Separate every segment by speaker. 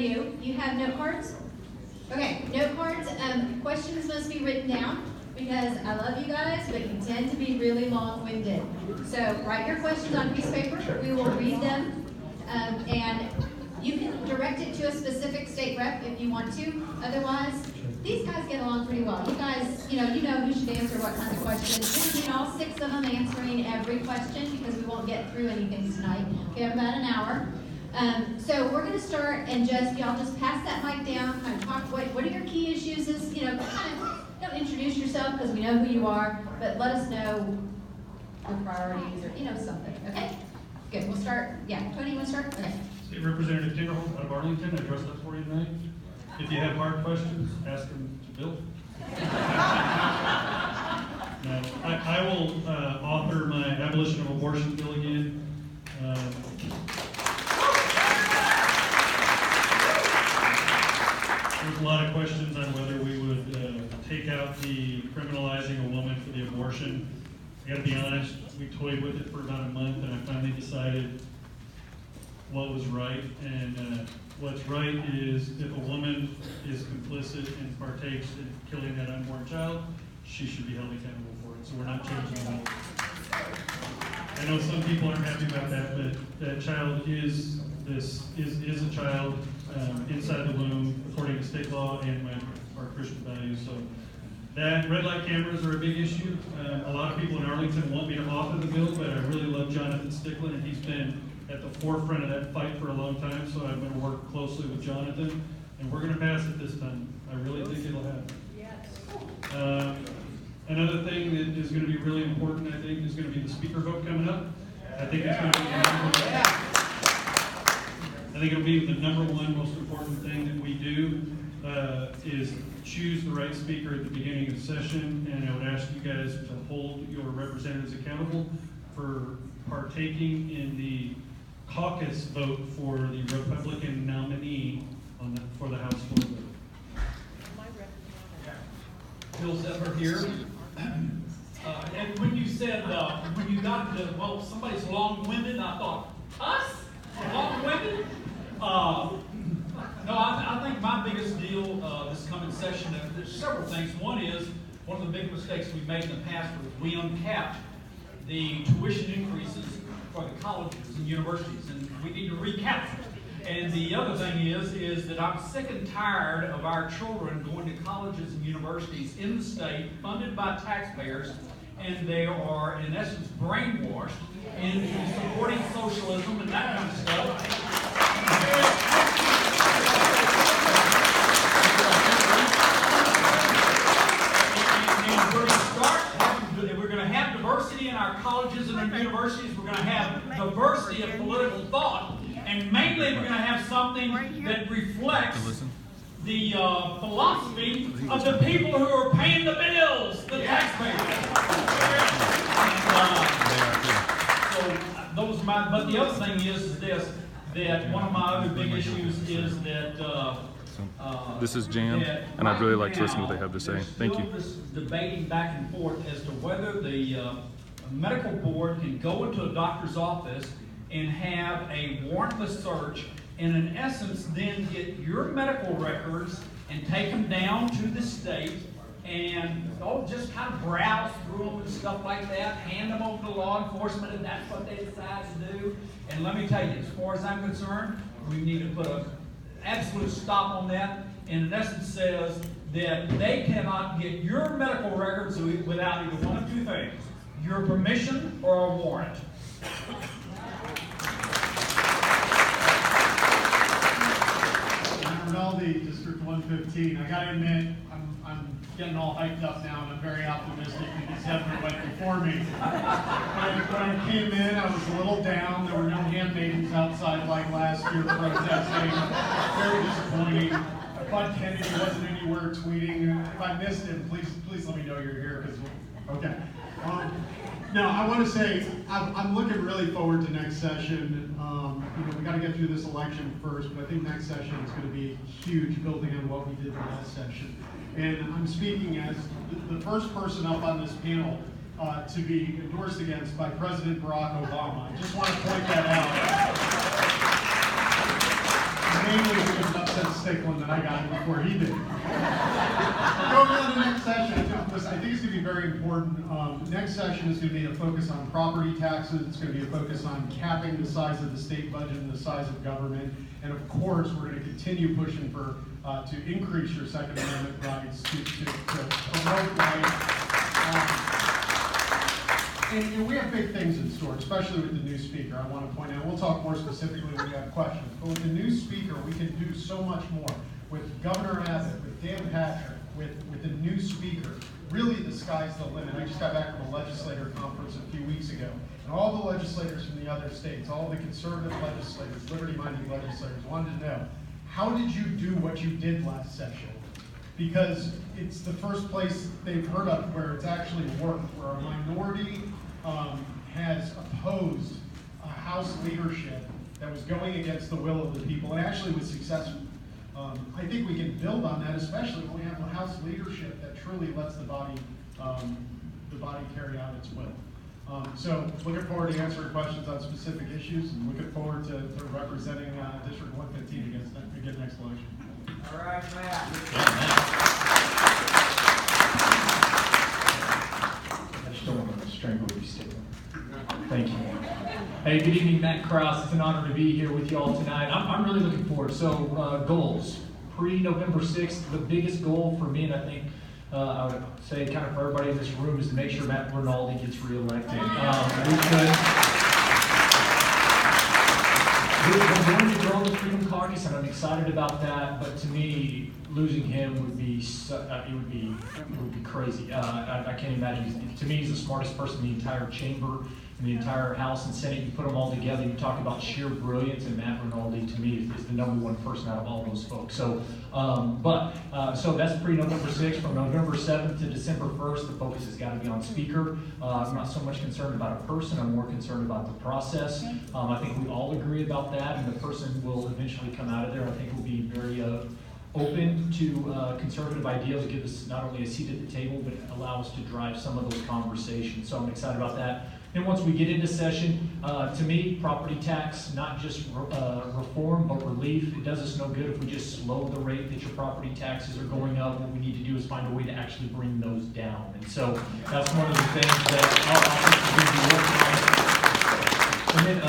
Speaker 1: you. You have note cards? Okay, note cards. Questions must be written down because I love you guys, but you tend to be really long-winded. So write your questions on a piece of paper. We will read them, and you can direct it to a specific state rep if you want to. Otherwise, these guys get along pretty well. You guys, you know who should answer what kind of questions. We need all 6 of them answering every question because we won't get through anything tonight. We have about an hour. So we're going to start and y'all just pass that mic down, kind of talk, what are your key issues? Kind of, don't introduce yourself because we know who you are, but let us know your priorities or, something, okay? Good, we'll start. Yeah, Tony, you want to start? Okay.
Speaker 2: State Representative Tinderholm out of Arlington, I address that for you tonight. If you have hard questions, ask them to Bill. Now, I will author my abolition of abortion bill again. There's a lot of questions on whether we would take out the criminalizing a woman for the abortion. I gotta be honest, we toyed with it for about a month and I finally decided what was right. And what's right is if a woman is complicit and partakes in killing that unborn child, she should be held accountable for it. So we're not changing the law. I know some people aren't happy about that, but that child is a child inside the womb according to state law and our Christian values. So that red light cameras are a big issue. A lot of people in Arlington want me to author the bill, but I really love Jonathan Stickland, and he's been at the forefront of that fight for a long time. So I'm going to work closely with Jonathan, and we're going to pass it this time. I really think it'll happen. Yes. Another thing that is going to be really important, I think, is going to be the speaker vote coming up. I think it's going to be I think it'll be the number one most important thing that we do is choose the right speaker at the beginning of the session, and I would ask you guys to hold your representatives accountable for partaking in the caucus vote for the Republican nominee for the House floor vote.
Speaker 3: Bill Zephyr here. And when you said, when you got to, well, somebody's long-winded, I thought, us? Long-winded? No, I think my biggest deal this coming session, there's several things. One is, one of the big mistakes we made in the past was we uncapped the tuition increases for the colleges and universities, and we need to recap it. And the other thing is that I'm sick and tired of our children going to colleges and universities in the state, funded by taxpayers, and they are, in essence, brainwashed into supporting socialism and that kind of stuff. We're going to have diversity in our colleges and our universities. We're going to have diversity of political thought. And mainly we're going to have something that reflects the philosophy of the people who are paying the bills, the taxpayers. So those are my, but the other thing is this, that one of my other big issues is that
Speaker 4: this is Jan, and I'd really like to listen to what they have to say. Thank you.
Speaker 3: This debating back and forth as to whether the medical board can go into a doctor's office and have a warrantless search, and in essence then get your medical records and take them down to the state and just kind of browse through them and stuff like that, hand them over to law enforcement, and that's what they decide to do. And let me tell you, as far as I'm concerned, we need to put an absolute stop on that, and in essence says that they cannot get your medical records without either one of two things: your permission or a warrant.
Speaker 5: Rinaldi, District 115. I gotta admit, I'm getting all hyped up now, and I'm very optimistic because Zephyr went before me. When I came in, I was a little down. There were no handmaidens outside like last year protesting. Very disappointing. Bud Kennedy wasn't anywhere tweeting. If I missed him, please let me know you're here. Okay. Now, I want to say I'm looking really forward to next session. We got to get through this election first, but I think next session is going to be huge, building on what we did the last session. And I'm speaking as the first person up on this panel to be endorsed against by President Barack Obama. I just want to point that out. Mainly because stickling than I got before he did. Going on to the next session, listen, I think it's going to be very important. Next session is going to be a focus on property taxes. It's going to be a focus on capping the size of the state budget and the size of government. And of course, we're going to continue pushing for to increase your Second Amendment rights, to promote rights. And we have big things in store, especially with the new speaker. I want to point out, we'll talk more specifically when we have questions, but with the new speaker, we can do so much more. With Governor Abbott, with Dan Patrick, with the new speaker, really the sky's the limit. I just got back from a legislator conference a few weeks ago, and all the legislators from the other states, all the conservative legislators, liberty-minded legislators wanted to know, how did you do what you did last session? Because it's the first place they've heard of where it's actually worked, where a minority has opposed a House leadership that was going against the will of the people and actually was successful. I think we can build on that, especially when we have a House leadership that truly lets the body carry out its will. So looking forward to answering questions on specific issues, and looking forward to representing District 115 again next election.
Speaker 6: All right, Matt.
Speaker 7: I just don't want to strangle you, Steve. Thank you.
Speaker 3: Hey, good evening, Matt Krause. It's an honor to be here with you all tonight. I'm really looking forward. So, goals. Pre-November 6th, the biggest goal for me, and I think I would say kind of for everybody in this room, is to make sure Matt Rinaldi gets reelected. We're going to grow the Freedom Caucus, and I'm excited about that. But to me, losing him would be it would be crazy. I can't imagine. To me, he's the smartest person in the entire chamber, in the entire House and Senate. You put them all together, you talk about sheer brilliance, and Matt Rinaldi, to me, is the #1 person out of all those folks. So, so that's pre-November 6th. From November 7th to December 1st, the focus has got to be on speaker. I'm not so much concerned about a person, I'm more concerned about the process. I think we all agree about that, and the person will eventually come out of there. I think will be very open to conservative ideals, give us not only a seat at the table, but allow us to drive some of those conversations. So I'm excited about that. Then once we get into session, to me, property tax, not just reform, but relief. It does us no good if we just slow the rate that your property taxes are going up. What we need to do is find a way to actually bring those down. And so that's one of the things that our office is going to be working on. And then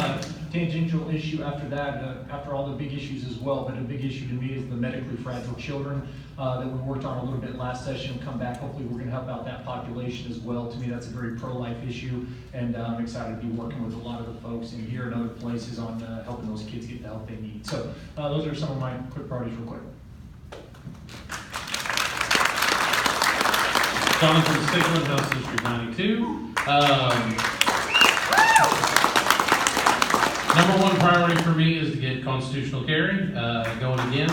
Speaker 3: tangential issue after that, after all the big issues as well, but a big issue to me is the medically fragile children that we worked on a little bit last session. Come back, hopefully we're going to help out that population as well. To me, that's a very pro-life issue, and I'm excited to be working with a lot of the folks in here and other places on helping those kids get the help they need. So those are some of my quick priorities real quick.
Speaker 8: Jonathan Stickland, House District 92. #1 priority for me is to get constitutional carry going again.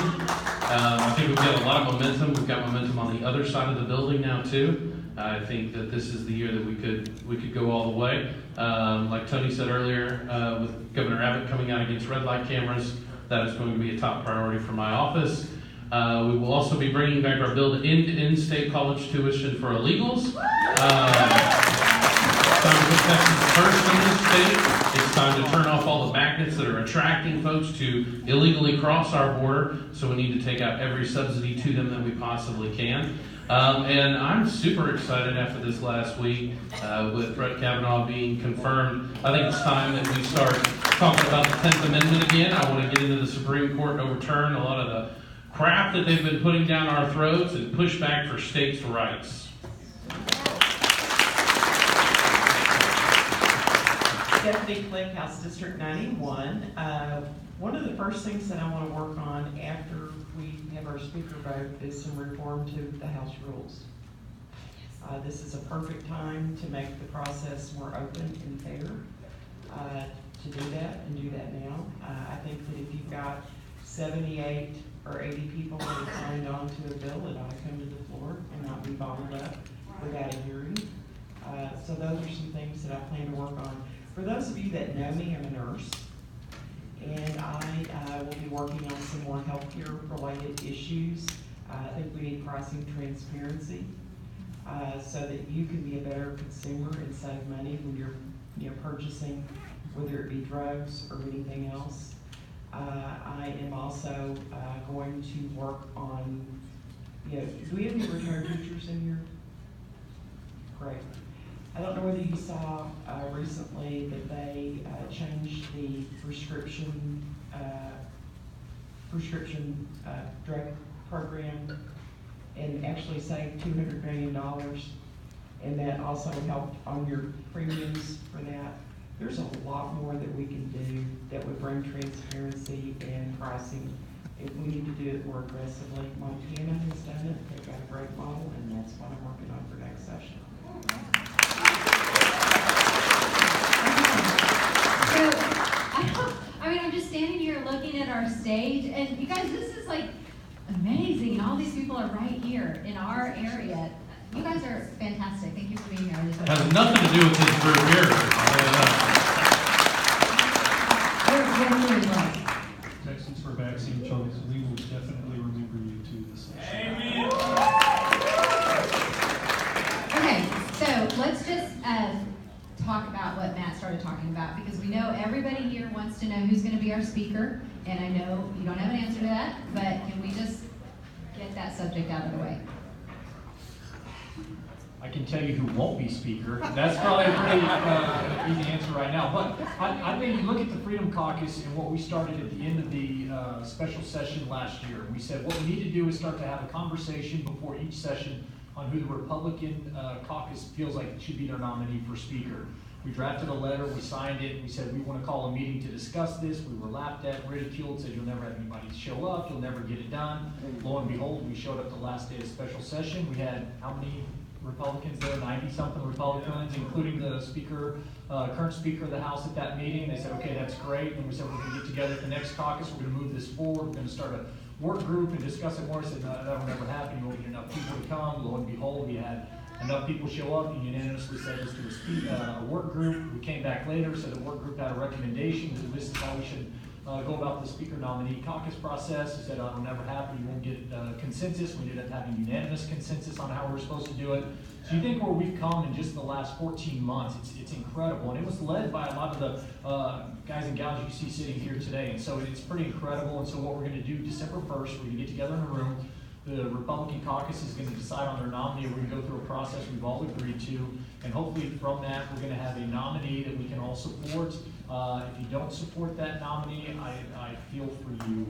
Speaker 8: I think we've got a lot of momentum. We've got momentum on the other side of the building now too. I think that this is the year that we could go all the way. Like Tony said earlier, with Governor Abbott coming out against red light cameras, that is going to be a top priority for my office. We will also be bringing back our bill to end in-state college tuition for illegals. It's time to put Texas first in this state. It's time to turn off all the magnets that are attracting folks to illegally cross our border. So we need to take out every subsidy to them that we possibly can. And I'm super excited after this last week with Brett Kavanaugh being confirmed. I think it's time that we start talking about the 10th Amendment again. I want to get into the Supreme Court and overturn a lot of the crap that they've been putting down our throats and push back for states' rights.
Speaker 6: Stephanie Click, House District 91. One of the first things that I want to work on after we have our speaker vote is some reform to the House rules. This is a perfect time to make the process more open and fair, to do that and do that now. I think that if you've got 78 or 80 people that have signed on to a bill, it ought to come to the floor and not be bottled up without a hearing. So those are some things that I plan to work on. For those of you that know me, I'm a nurse, and I will be working on some more healthcare related issues. I think we need pricing transparency so that you can be a better consumer and save money when you're purchasing, whether it be drugs or anything else. I am also going to work on, do we have any retired teachers in here? Great. I don't know whether you saw recently that they changed the prescription drug program and actually saved $200 million. And that also helped on your premiums for that. There's a lot more that we can do that would bring transparency and pricing. If we need to do it more aggressively, Montana has done it. They've got a great model, and that's what I'm working on for next session.
Speaker 1: So, I'm just standing here looking at our stage, and you guys, this is like amazing. All these people are right here in our area. You guys are fantastic. Thank you for being here.
Speaker 8: Has nothing to do with this group here.
Speaker 1: We're really blessed.
Speaker 2: Texans for vaccine choice, we will definitely remember you to this session.
Speaker 3: Amen.
Speaker 1: Okay, so let's just talk about what Matt started talking about, because we know everybody here wants to know who's going to be our speaker, and I know you don't have an answer to that, but can we just get that subject out of the way?
Speaker 9: I can tell you who won't be speaker. That's probably a pretty easy answer right now. But I think you look at the Freedom Caucus and what we started at the end of the special session last year. We said what we need to do is start to have a conversation before each session on who the Republican caucus feels like should be their nominee for speaker. We drafted a letter, we signed it, we said we want to call a meeting to discuss this. We were laughed at, ridiculed, said you'll never have anybody show up, you'll never get it done. Lo and behold, we showed up the last day of special session. We had how many Republicans there, 90-something Republicans, including the speaker, current Speaker of the House at that meeting. They said, okay, that's great. And we said, we're going to get together at the next caucus. We're going to move this forward. We're going to start a work group and discuss it more. I said, no, that'll never happen. You won't get enough people to come. Lo and behold, we had enough people show up and unanimously said this to a work group. We came back later, said the work group had a recommendation that this is how we should go about the speaker nominee caucus process. He said, it'll never happen. You won't get consensus. We ended up having unanimous consensus on how we're supposed to do it. So you think where we've come in just the last 14 months, it's incredible. And it was led by a lot of the guys and gals you see sitting here today. And so it's pretty incredible. And so what we're going to do December 1st, we're going to get together in a room. The Republican caucus is going to decide on their nominee. We're going to go through a process we've all agreed to. And hopefully from that, we're going to have a nominee that we can all support. If you don't support that nominee, I feel for you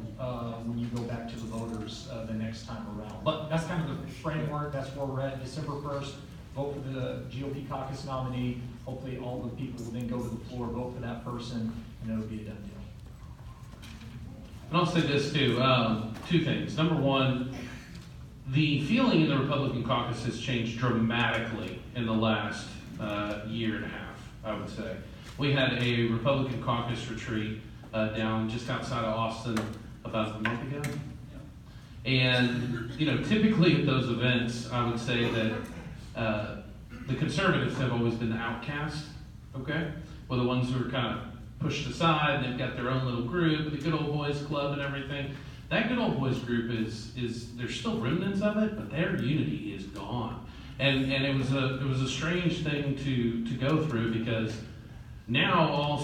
Speaker 9: when you go back to the voters the next time around. But that's kind of the framework. That's where we're at. December 1st, vote for the GOP caucus nominee. Hopefully all the people will then go to the floor, vote for that person, and it'll be a done deal.
Speaker 8: And I'll say this too, two things. Number one, the feeling in the Republican caucus has changed dramatically in the last year and a half, I would say. We had a Republican caucus retreat down just outside of Austin about a month ago. And, typically at those events, I would say that the conservatives have always been the outcast, okay? Well, the ones who are kind of pushed aside, they've got their own little group, the good old boys club and everything. That good old boys group is there's still remnants of it, but their unity is gone. And it was a strange thing to go through, because now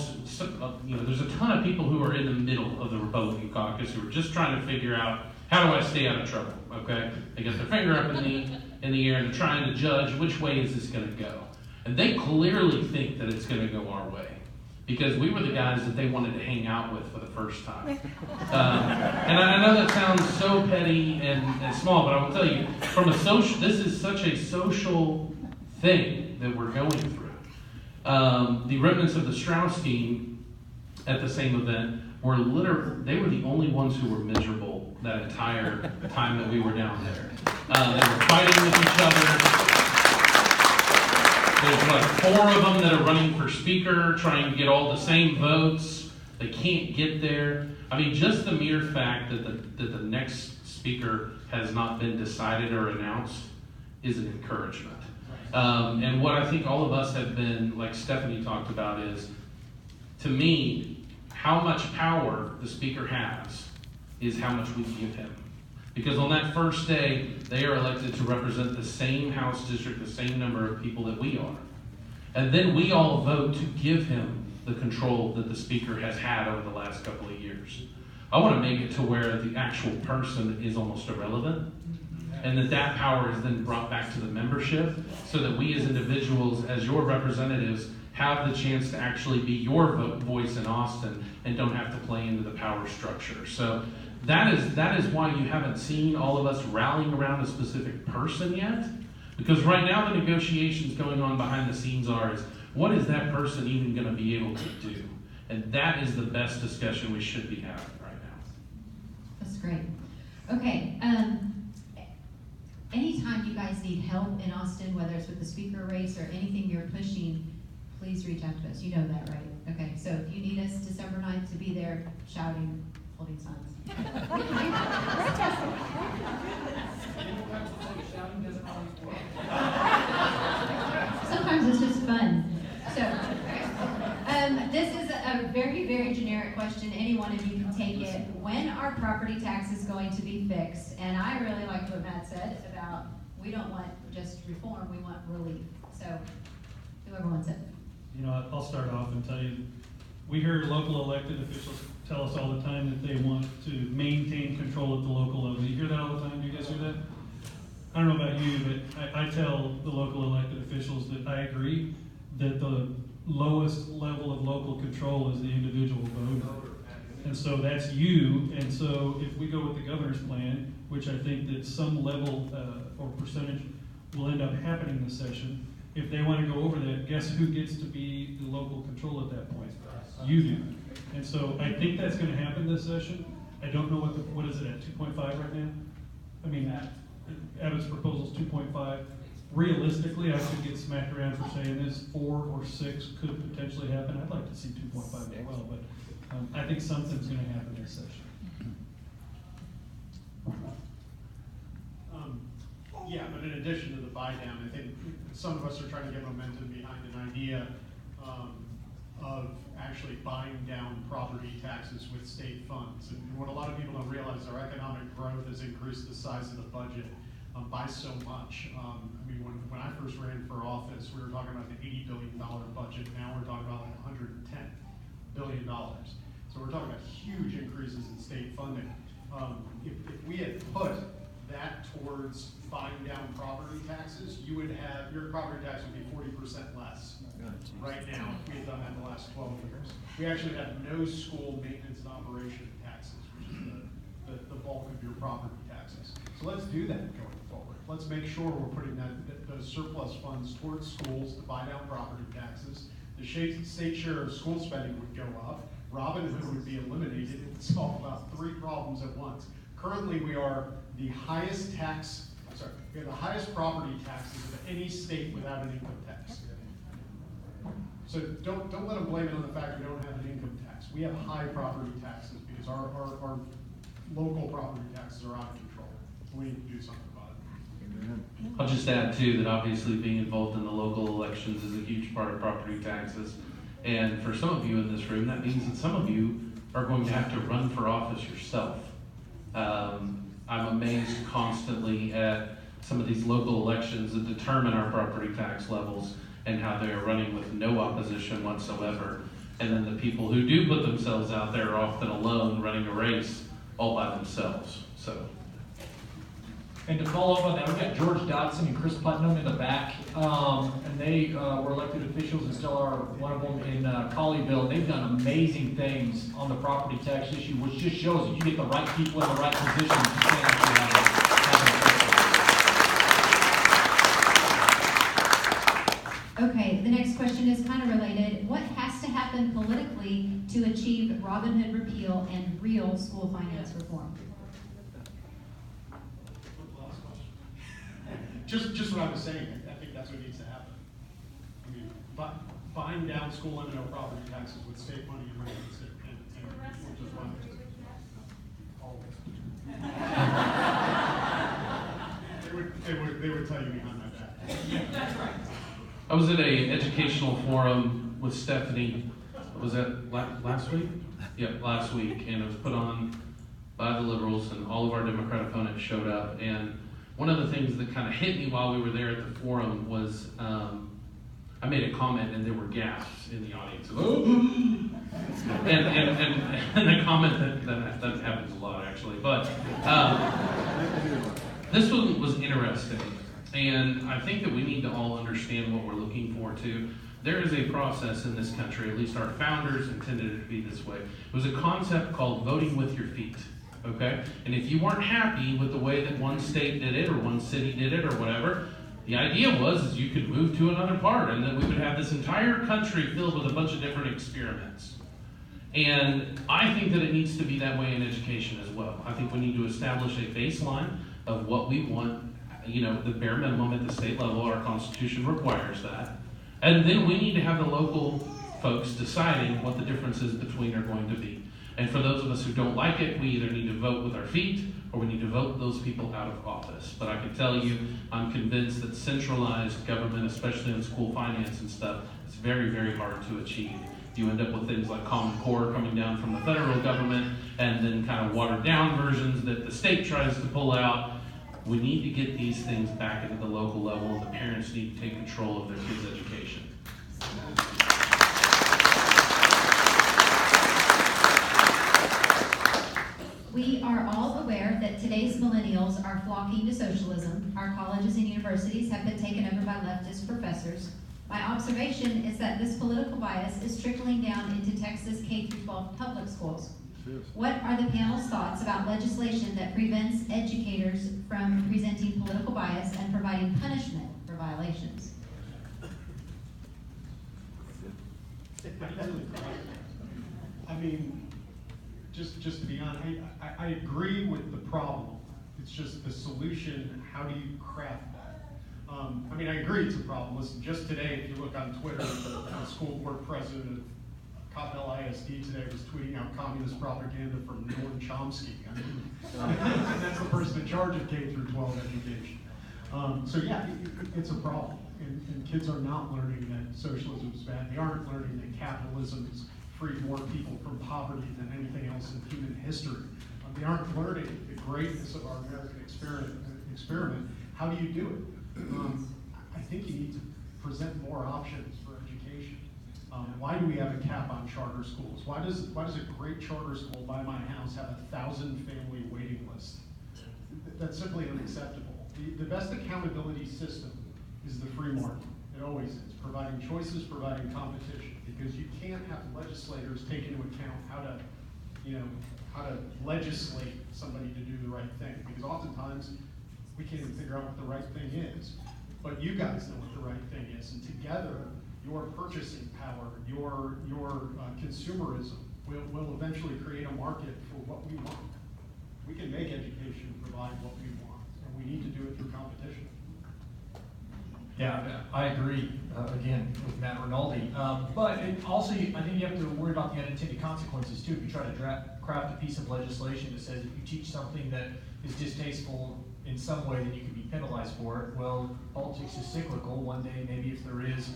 Speaker 8: there's a ton of people who are in the middle of the Republican caucus who are just trying to figure out, how do I stay out of trouble, okay? They got their finger up in the air and they're trying to judge which way is this going to go. And they clearly think that it's going to go our way, because we were the guys that they wanted to hang out with for the first time. And I know that sounds so petty and small, but I will tell you, this is such a social thing that we're going through. The remnants of the Strauss team at the same event they were the only ones who were miserable that entire time that we were down there. They were fighting with each other. There's like 4 of them that are running for speaker, trying to get all the same votes. They can't get there. I mean, just the mere fact that the next speaker has not been decided or announced is an encouragement. And what I think all of us have been, like Stephanie talked about, is, to me, how much power the speaker has is how much we give him. Because on that first day, they are elected to represent the same House district, the same number of people that we are. And then we all vote to give him the control that the speaker has had over the last couple of years. I want to make it to where the actual person is almost irrelevant, and that power is then brought back to the membership, so that we as individuals, as your representatives, have the chance to actually be your voice in Austin and don't have to play into the power structure. So that is why you haven't seen all of us rallying around a specific person yet, because right now the negotiations going on behind the scenes is, what is that person even going to be able to do? And that is the best discussion we should be having right now.
Speaker 1: That's great. Okay, anytime you guys need help in Austin, whether it's with the speaker race or anything you're pushing, please reach out to us. You know that, right? Okay, so if you need us December 9th to be there shouting, holding signs. Sometimes it's just fun. So, this is a very, very generic question. Any one of you can take it. When are property taxes going to be fixed? And I really liked what Matt said about we don't want just reform, we want relief. So, whoever wants it.
Speaker 2: You know, I'll start off and tell you, we hear local elected officials tell us all the time that they want to maintain control at the local level. You hear that all the time? Do you guys hear that? I don't know about you, but I tell the local elected officials that I agree that the lowest level of local control is the individual voter. And so that's you. And so if we go with the governor's plan, which I think that some level or percentage will end up happening this session, if they want to go over that, guess who gets to be the local control at that point? You do. And so I think that's going to happen this session. I don't know what is it at 2.5 right now? I mean, Abbott's proposal is 2.5. Realistically, I could get smacked around for saying this. 4 or 6 could potentially happen. I'd like to see 2.5 as well, but I think something's going to happen this session.
Speaker 5: Yeah, but in addition to the buy down, I think some of us are trying to get momentum behind an idea of actually buying down property taxes with state funds. And what a lot of people don't realize, our economic growth has increased the size of the budget by so much. I mean, when I first ran for office, we were talking about an $80 billion budget. Now we're talking about like $110 billion. So we're talking about huge increases in state funding. If we had put that towards buying down property taxes, you would have, your property tax would be 40% less right now if we had done that in the last 12 years. We actually have no school maintenance and operation taxes, which is the bulk of your property taxes. So let's do that going forward. Let's make sure we're putting those surplus funds towards schools to buy down property taxes. The state share of school spending would go up. Robin Hood would be eliminated and solve about 3 problems at once. Currently, we are the highest we have the highest property taxes of any state without an income tax. So don't let them blame it on the fact we don't have an income tax. We have high property taxes because our local property taxes are out of control. We need to do something about it.
Speaker 8: I'll just add too that obviously being involved in the local elections is a huge part of property taxes. And for some of you in this room, that means that some of you are going to have to run for office yourself. I'm amazed constantly at some of these local elections that determine our property tax levels and how they're running with no opposition whatsoever. And then the people who do put themselves out there are often alone running a race all by themselves. So.
Speaker 9: And to follow up on that, we've got George Dodson and Chris Putnam in the back, and they were elected officials and still are, one of them in Colleyville. They've done amazing things on the property tax issue, which just shows that you get the right people in the right positions, you can actually have an
Speaker 1: Okay, the next question is kind of related. What has to happen politically to achieve Robin Hood repeal and real school finance reform?
Speaker 5: Just what I was saying, I think that's what needs to happen. I mean, buying down school and no property taxes with state money and rates and which is one. They would tell you behind my back. That's right.
Speaker 8: I was at an educational forum with Stephanie. Was that last week? Yeah, last week, and it was put on by the liberals, and all of our Democrat opponents showed up. And one of the things that kind of hit me while we were there at the forum was I made a comment, and there were gasps in the audience. Oh! And a comment that happens a lot, actually. But this one was interesting. And I think that we need to all understand what we're looking for, too. There is a process in this country, at least our founders intended it to be this way. It was a concept called voting with your feet, okay? And if you weren't happy with the way that one state did it or one city did it or whatever, the idea was you could move to another part and then we would have this entire country filled with a bunch of different experiments. And I think that it needs to be that way in education as well. I think we need to establish a baseline of what we want, you know, the bare minimum at the state level. Our Constitution requires that. And then we need to have the local folks deciding what the differences between are going to be. And for those of us who don't like it, we either need to vote with our feet or we need to vote those people out of office. But I can tell you, I'm convinced that centralized government, especially in school finance and stuff, is very, very hard to achieve. You end up with things like Common Core coming down from the federal government and then kind of watered down versions that the state tries to pull out. We need to get these things back into the local level, and the parents need to take control of their kids' education.
Speaker 1: We are all aware that today's millennials are flocking to socialism. Our colleges and universities have been taken over by leftist professors. My observation is that this political bias is trickling down into Texas K-12 public schools. What are the panel's thoughts about legislation that prevents educators from presenting political bias and providing punishment for violations?
Speaker 5: I mean, just to be honest, I agree with the problem. It's just the solution, how do you craft that? I mean, I agree it's a problem. Listen, just today, if you look on Twitter, the school board president of Coppell ISD today was tweeting out communist propaganda from Noam Chomsky. I mean, that's the person in charge of K-12 education. So yeah, it's a problem. And kids are not learning that socialism is bad. They aren't learning that capitalism has freed more people from poverty than anything else in human history. They aren't learning the greatness of our American experiment. How do you do it? I think you need to present more options for education. Why do we have a cap on charter schools? Why does a great charter school by my house have 1,000 family waiting list? That's simply unacceptable. The best accountability system is the free market. It always is, providing choices, providing competition, because you can't have legislators take into account how to legislate somebody to do the right thing, because oftentimes we can't even figure out what the right thing is. But you guys know what the right thing is, and together, your purchasing power, your consumerism will eventually create a market for what we want. We can make education provide what we want, and we need to do it through competition.
Speaker 9: Yeah, I agree, again, with Matt Rinaldi. But also, I think you have to worry about the unintended consequences too. If you try to craft a piece of legislation that says if you teach something that is distasteful in some way, then you can be penalized for it. Well, politics is cyclical. One day, maybe if there is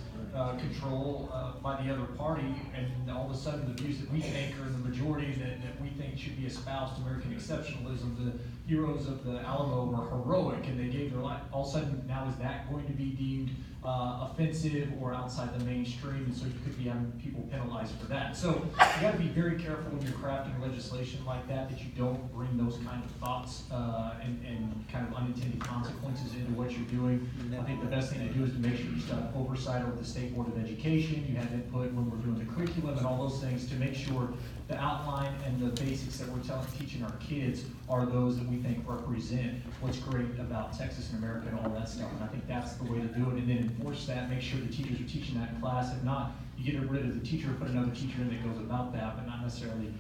Speaker 9: control by the other party, and all of a sudden the views that we think are in the majority that we think should be espoused, American exceptionalism, the heroes of the Alamo were heroic and they gave their life. All of a sudden, now is that going to be deemed offensive or outside the mainstream? And so you could be having people penalized for that. So you got to be very careful when you're crafting legislation like that you don't bring those kind of thoughts and kind of unintended consequences into what you're doing. I think the best thing to do is to make sure you still have oversight over the State Board of Education. You have input when we're doing the curriculum and all those things to make sure the outline and the basics that we're teaching our kids are those that we think represent what's great about Texas and America and all that stuff. And I think that's the way to do it. And then enforce that, make sure the teachers are teaching that in class. If not, you get rid of the teacher, put another teacher in that goes about that, but not necessarily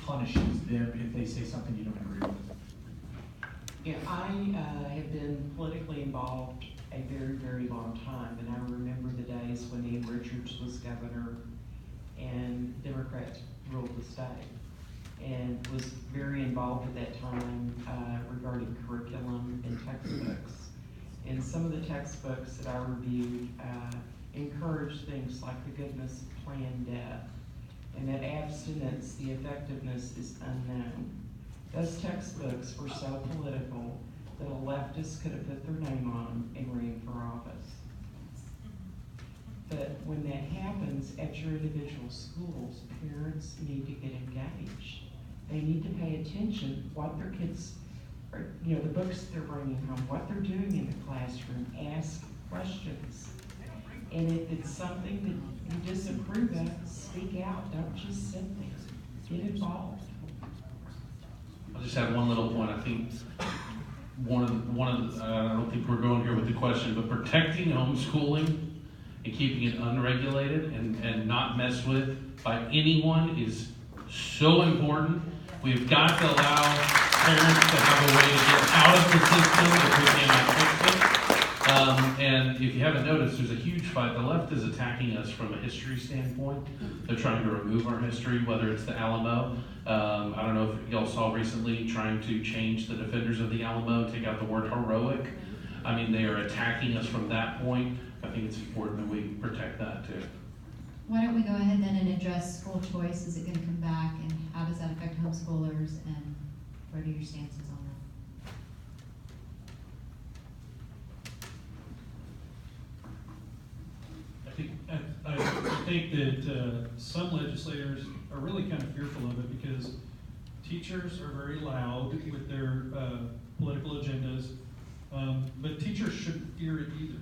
Speaker 9: punishes them if they say something you don't agree with.
Speaker 6: Yeah, I have been politically involved a very, very long time, and I remember the days when Ian Richards was governor and Democrats ruled the state, and was very involved at that time regarding curriculum and textbooks. And some of the textbooks that I reviewed encouraged things like the goodness of planned death, and that abstinence, the effectiveness is unknown. Those textbooks were so political that a leftist could have put their name on them and ran for office. But when that happens at your individual schools, parents need to get engaged. They need to pay attention what their kids, are, the books they're bringing home, what they're doing in the classroom. Ask questions. And if it's something that you disapprove of, speak out. Don't just sit there. Get involved.
Speaker 8: I'll just have one little point. I think one of the, I don't think we're going here with the question, but protecting homeschooling and keeping it unregulated and not messed with by anyone is so important. We've got to allow parents to have a way to get out of the system if we cannot fix it. And if you haven't noticed, there's a huge fight. The left is attacking us from a history standpoint. They're trying to remove our history, whether it's the Alamo. I don't know if y'all saw recently trying to change the defenders of the Alamo, take out the word heroic. I mean, they are attacking us from that point. I think it's important that we protect that too.
Speaker 1: Why don't we go ahead then and address school choice? Is it going to come back, and how does that affect homeschoolers, and what are your stances on that?
Speaker 2: I think that some legislators are really kind of fearful of it because teachers are very loud with their political agendas, but teachers shouldn't fear it either.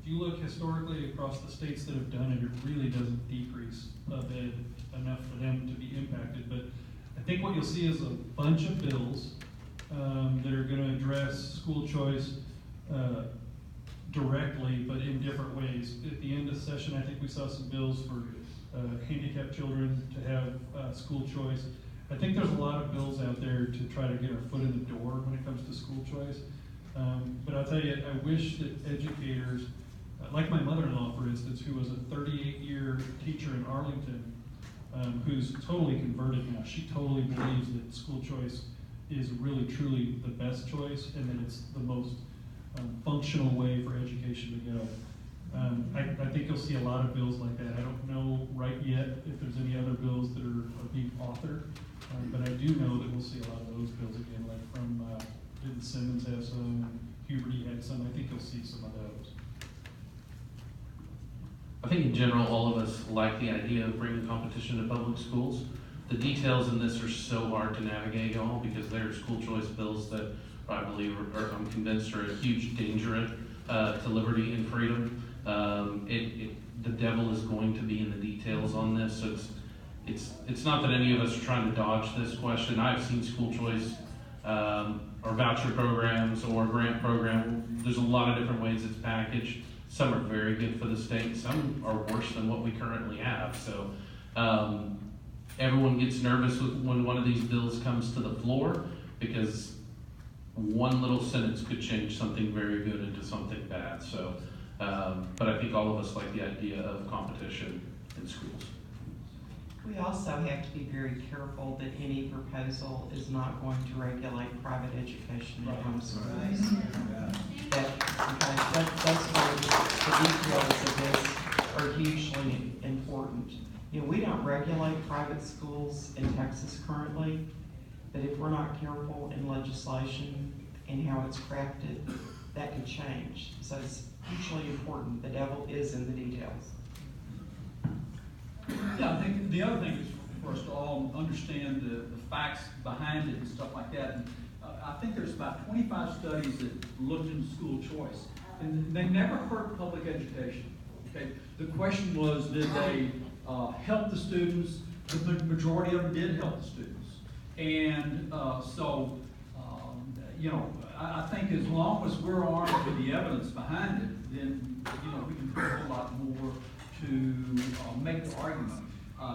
Speaker 2: If you look historically across the states that have done it, it really doesn't decrease ed enough for them to be impacted. But I think what you'll see is a bunch of bills that are going to address school choice directly, but in different ways. At the end of the session, I think we saw some bills for handicapped children to have school choice. I think there's a lot of bills out there to try to get our foot in the door when it comes to school choice. But I'll tell you, I wish that educators, like my mother-in-law, for instance, who was a 38-year teacher in Arlington, who's totally converted now. She totally believes that school choice is really, truly the best choice, and that it's the most functional way for education to go. I think you'll see a lot of bills like that. I don't know right yet if there's any other bills that are being authored, but I do know that we'll see a lot of those bills again, like from, didn't Simmons have some, Huberty had some. I think you'll see some of those.
Speaker 8: I think in general, all of us like the idea of bringing competition to public schools. The details in this are so hard to navigate, y'all, because there are school choice bills that I believe, or I'm convinced, are a huge danger to liberty and freedom. The devil is going to be in the details on this. So it's not that any of us are trying to dodge this question. I've seen school choice or voucher programs or grant program. There's a lot of different ways it's packaged. Some are very good for the state. Some are worse than what we currently have. So everyone gets nervous when one of these bills comes to the floor because one little sentence could change something very good into something bad. So, but I think all of us like the idea of competition in schools.
Speaker 6: We also have to be very careful that any proposal is not going to regulate private education in homeschools. That's where the details of this are hugely important. We don't regulate private schools in Texas currently, but if we're not careful in legislation and how it's crafted, that could change. So it's hugely important. The devil is in the details.
Speaker 3: Yeah, I think the other thing is for us to all understand the facts behind it and stuff like that. And, I think there's about 25 studies that looked into school choice, and they never hurt public education. Okay, the question was, did they help the students? The majority of them did help the students, and I think as long as we're armed with the evidence behind it, then we can do a whole lot more to make the argument.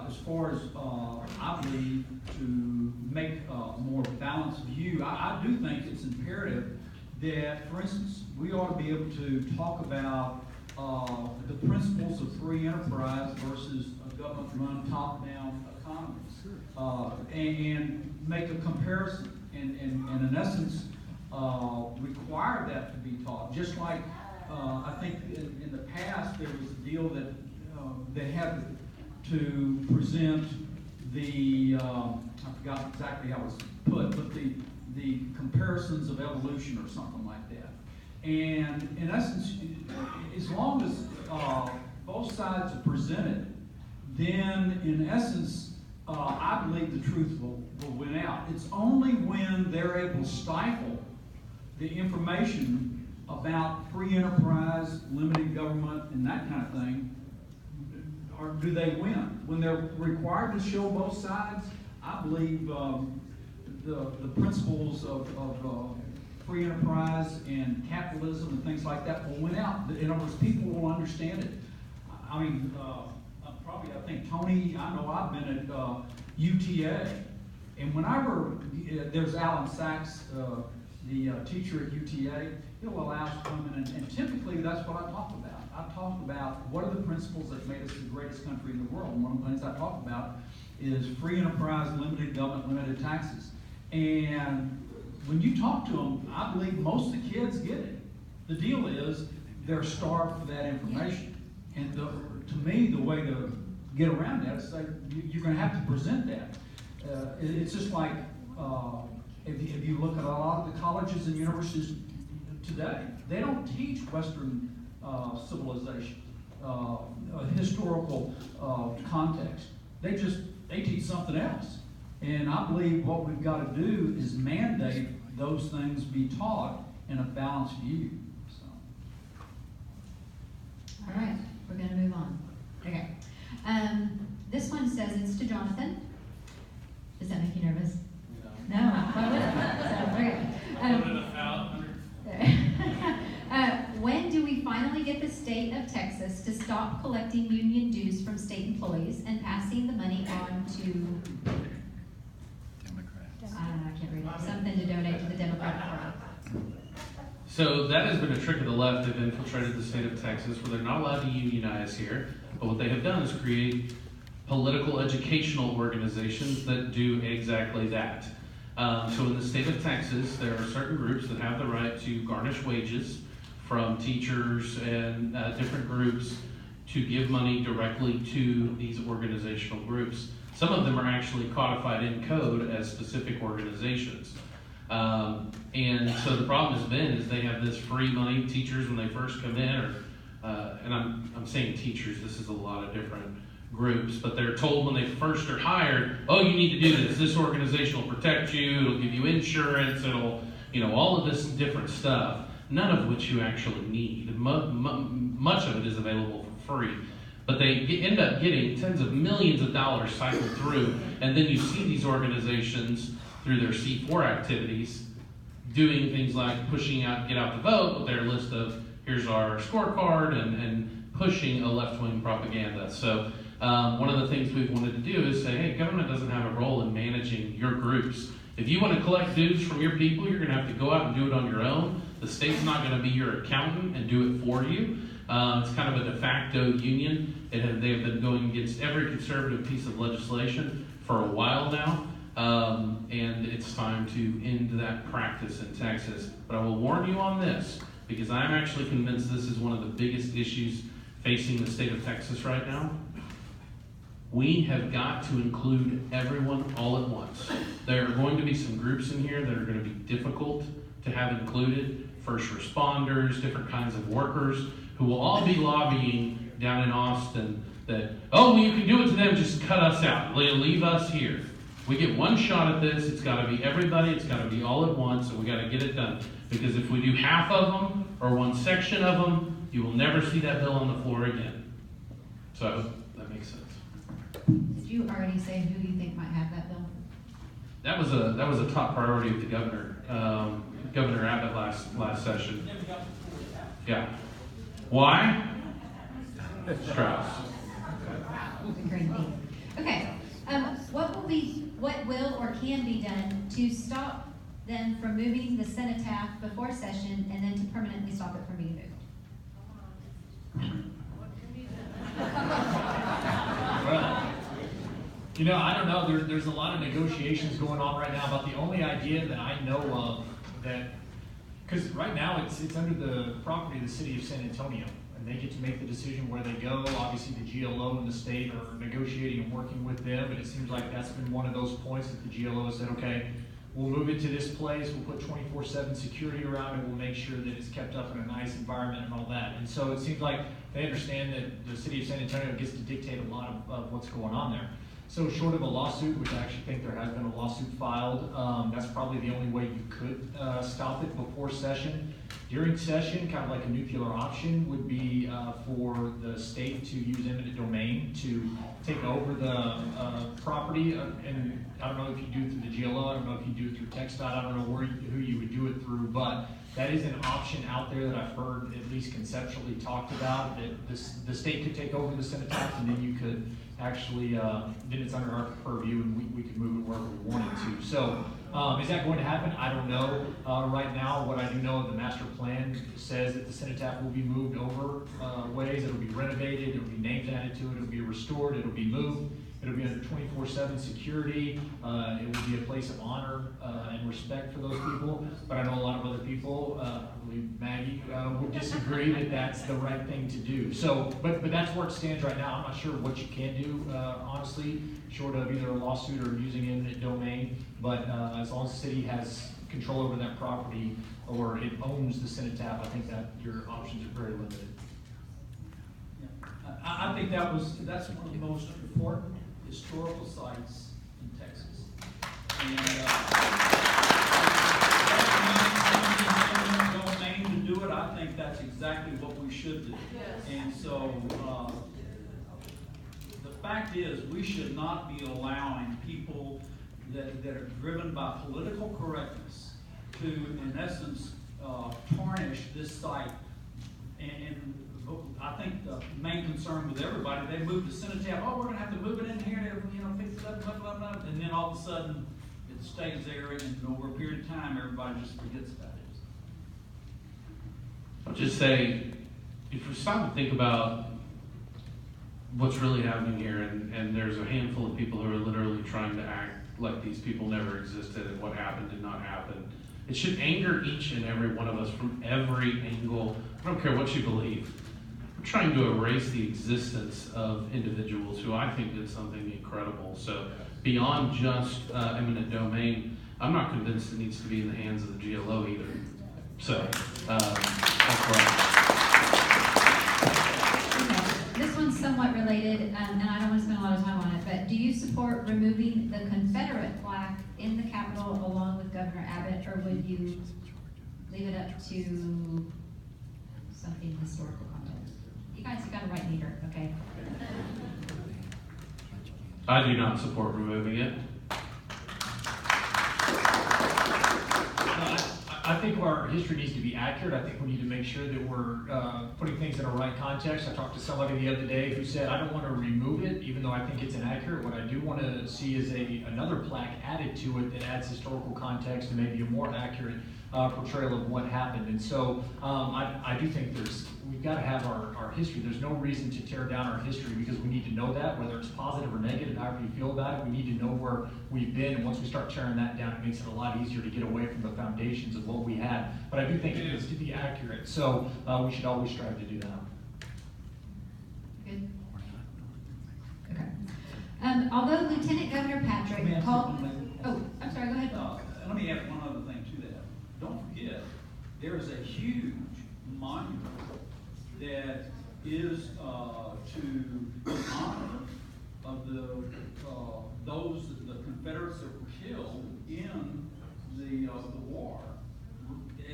Speaker 3: As far as I believe, to make a more balanced view, I do think it's imperative that, for instance, we ought to be able to talk about the principles of free enterprise versus a government-run top-down economy, and make a comparison, and in essence, require that to be taught. Just like I think in the past there was a deal that they had to present the, I forgot exactly how it was put, but the comparisons of evolution or something like that. And in essence, as long as
Speaker 10: both sides are presented, then in essence, I believe the truth will win out. It's only when they're able to stifle the information about free enterprise, limited government, and that kind of thing, or do they win. When they're required to show both sides, I believe the principles of free enterprise and capitalism and things like that will win out. In other words, people will understand it. I mean, probably, I think, Tony, I know I've been at UTA, and whenever there's Alan Sachs, the teacher at UTA, he'll allow us to come in, and typically that's what I talk about. I talk about what are the principles that made us the greatest country in the world, and one of the things I talk about is free enterprise, limited government, limited taxes. And when you talk to them, I believe most of the kids get it. The deal is they're starved for that information. And to me, the way to get around that is say, you're going to have to present that. It's just like if you look at a lot of the colleges and universities today, they don't teach Western civilization, historical context. They teach something else. And I believe what we've got to do is mandate those things be taught in a balanced view. So.
Speaker 1: All right, we're going to move on. Okay. This one says it's to Jonathan. Does that make you nervous? No. Why would it? So, okay. When do we finally get the state of Texas to stop collecting union dues from state employees and passing the money on to I can't read it. Something to donate to the Democratic Party?
Speaker 8: So that has been a trick of the left. They've infiltrated the state of Texas where they're not allowed to unionize here. But what they have done is create political educational organizations that do exactly that. So in the state of Texas, there are certain groups that have the right to garnish wages from teachers and different groups to give money directly to these organizational groups. Some of them are actually codified in code as specific organizations. And so the problem has been is they have this free money. Teachers, when they first come in, or and I'm saying teachers, this is a lot of different groups, but they're told when they first are hired, oh, you need to do this. This organization will protect you. It'll give you insurance. It'll, all of this different stuff, none of which you actually need. Much of it is available for free. But they end up getting tens of millions of dollars cycled through, and then you see these organizations through their C4 activities doing things like pushing out, get out the vote with their list of here's our scorecard and pushing a left-wing propaganda. So one of the things we've wanted to do is say, hey, government doesn't have a role in managing your groups. If you want to collect dues from your people, you're going to have to go out and do it on your own. The state's not going to be your accountant and do it for you. It's kind of a de facto union. They have been going against every conservative piece of legislation for a while now, and it's time to end that practice in Texas. But I will warn you on this, because I'm actually convinced this is one of the biggest issues facing the state of Texas right now. We have got to include everyone all at once. There are going to be some groups in here that are going to be difficult to have included. First responders, different kinds of workers, who will all be lobbying down in Austin that, oh, well, you can do it to them, just cut us out, leave us here. We get one shot at this, it's got to be everybody, it's got to be all at once, and we got to get it done. Because if we do half of them, or one section of them, you will never see that bill on the floor again. So I hope that makes sense.
Speaker 1: Did you already say who you think might have that bill?
Speaker 8: That was a top priority of the governor, Governor Abbott last session. Yeah. Why? Strauss.
Speaker 1: Okay. What will or can be done to stop them from moving the cenotaph before session and then to permanently stop it from being moved?
Speaker 9: Well, I don't know. There's a lot of negotiations going on right now, but the only idea that I know of that, because right now it's under the property of the city of San Antonio, and they get to make the decision where they go. Obviously, the GLO and the state are negotiating and working with them, and it seems like that's been one of those points that the GLO has said, okay, we'll move it to this place, we'll put 24/7 security around it, we'll make sure that it's kept up in a nice environment and all that. And so it seems like they understand that the city of San Antonio gets to dictate a lot of what's going on there. So short of a lawsuit, which I actually think there has been a lawsuit filed, that's probably the only way you could stop it before session. During session, kind of like a nuclear option would be for the state to use eminent domain to take over the property. And I don't know if you do it through the GLO, I don't know if you do it through TxDOT, I don't know who you would do it through, but that is an option out there that I've heard at least conceptually talked about, that the state could take over the cenotaph and then you could actually, then it's under our purview and we could move it wherever we wanted to. So is that going to happen? I don't know. Right now, what I do know, the master plan says that the cenotaph will be moved over ways. It'll be renovated, it'll be names added to it, it'll be restored, it'll be moved. It'll be under 24/7 security. It will be a place of honor and respect for those people. But I know a lot of other people, I believe Maggie, would disagree that that's the right thing to do. So, but that's where it stands right now. I'm not sure what you can do, honestly, short of either a lawsuit or using eminent domain. But as long as the city has control over that property or it owns the cenotaph, I think that your options are very limited.
Speaker 10: I think that's one of the most important historical sites in Texas. And domain to do it, I think that's exactly what we should do. Yes. And so the fact is, we should not be allowing people that are driven by political correctness to, in essence, tarnish this site. And I think the main concern with everybody, they move the cenotaph, oh, we're going to have to move it in here, and fix it up, blah, blah, blah, and then all of a sudden it stays there, and over a period of time, everybody just forgets about it.
Speaker 8: I'll just say, if we stop and think about what's really happening here, and there's a handful of people who are literally trying to act like these people never existed and what happened did not happen, it should anger each and every one of us from every angle. I don't care what you believe. We're trying to erase the existence of individuals who I think did something incredible. So beyond just eminent domain, I'm not convinced it needs to be in the hands of the GLO either. So that's right.
Speaker 1: This one's somewhat related, and I don't want to spend a lot of time on it, but do you support removing the Confederate plaque in the Capitol along with Governor Abbott, or would you leave it up to something historical context? You guys have got to write meter, okay?
Speaker 8: I do not support removing it.
Speaker 9: I think our history needs to be accurate. I think we need to make sure that we're putting things in a right context. I talked to somebody the other day who said, I don't want to remove it, even though I think it's inaccurate. What I do want to see is another plaque added to it that adds historical context and maybe a more accurate portrayal of what happened. And so I do think we've got to have our history. There's no reason to tear down our history because we need to know that, whether it's positive or negative, however you feel about it, we need to know where we've been. And once we start tearing that down, it makes it a lot easier to get away from the foundations of what we had. But I do think it needs to be accurate. So we should always strive to do that.
Speaker 1: Good. Okay. Although Lieutenant Governor Patrick called... Oh, I'm sorry, go ahead.
Speaker 10: Let me add one other thing to that. Don't forget, there is a huge monument that is to honor of the Confederates that were killed in the war.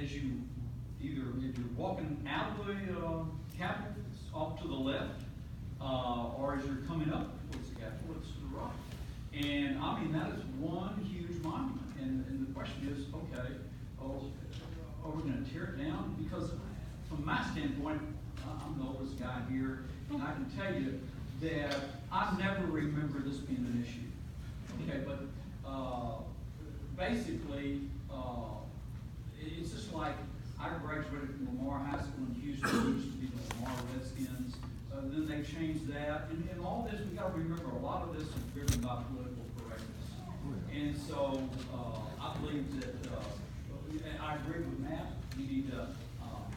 Speaker 10: As you if you're walking out of the Capitol, it's off to the left, or as you're coming up towards the Capitol, it's to the right. And I mean, that is one huge monument. And the question is, okay, are we going to tear it down? Because from my standpoint, I'm the oldest guy here, and I can tell you that I never remember this being an issue. Okay, but basically, it's just like I graduated from Lamar High School in Houston. It used to be the Lamar Redskins. Then they changed that, and all this, we got to remember, a lot of this is driven by political correctness. And so I believe that I agree with Matt. We need to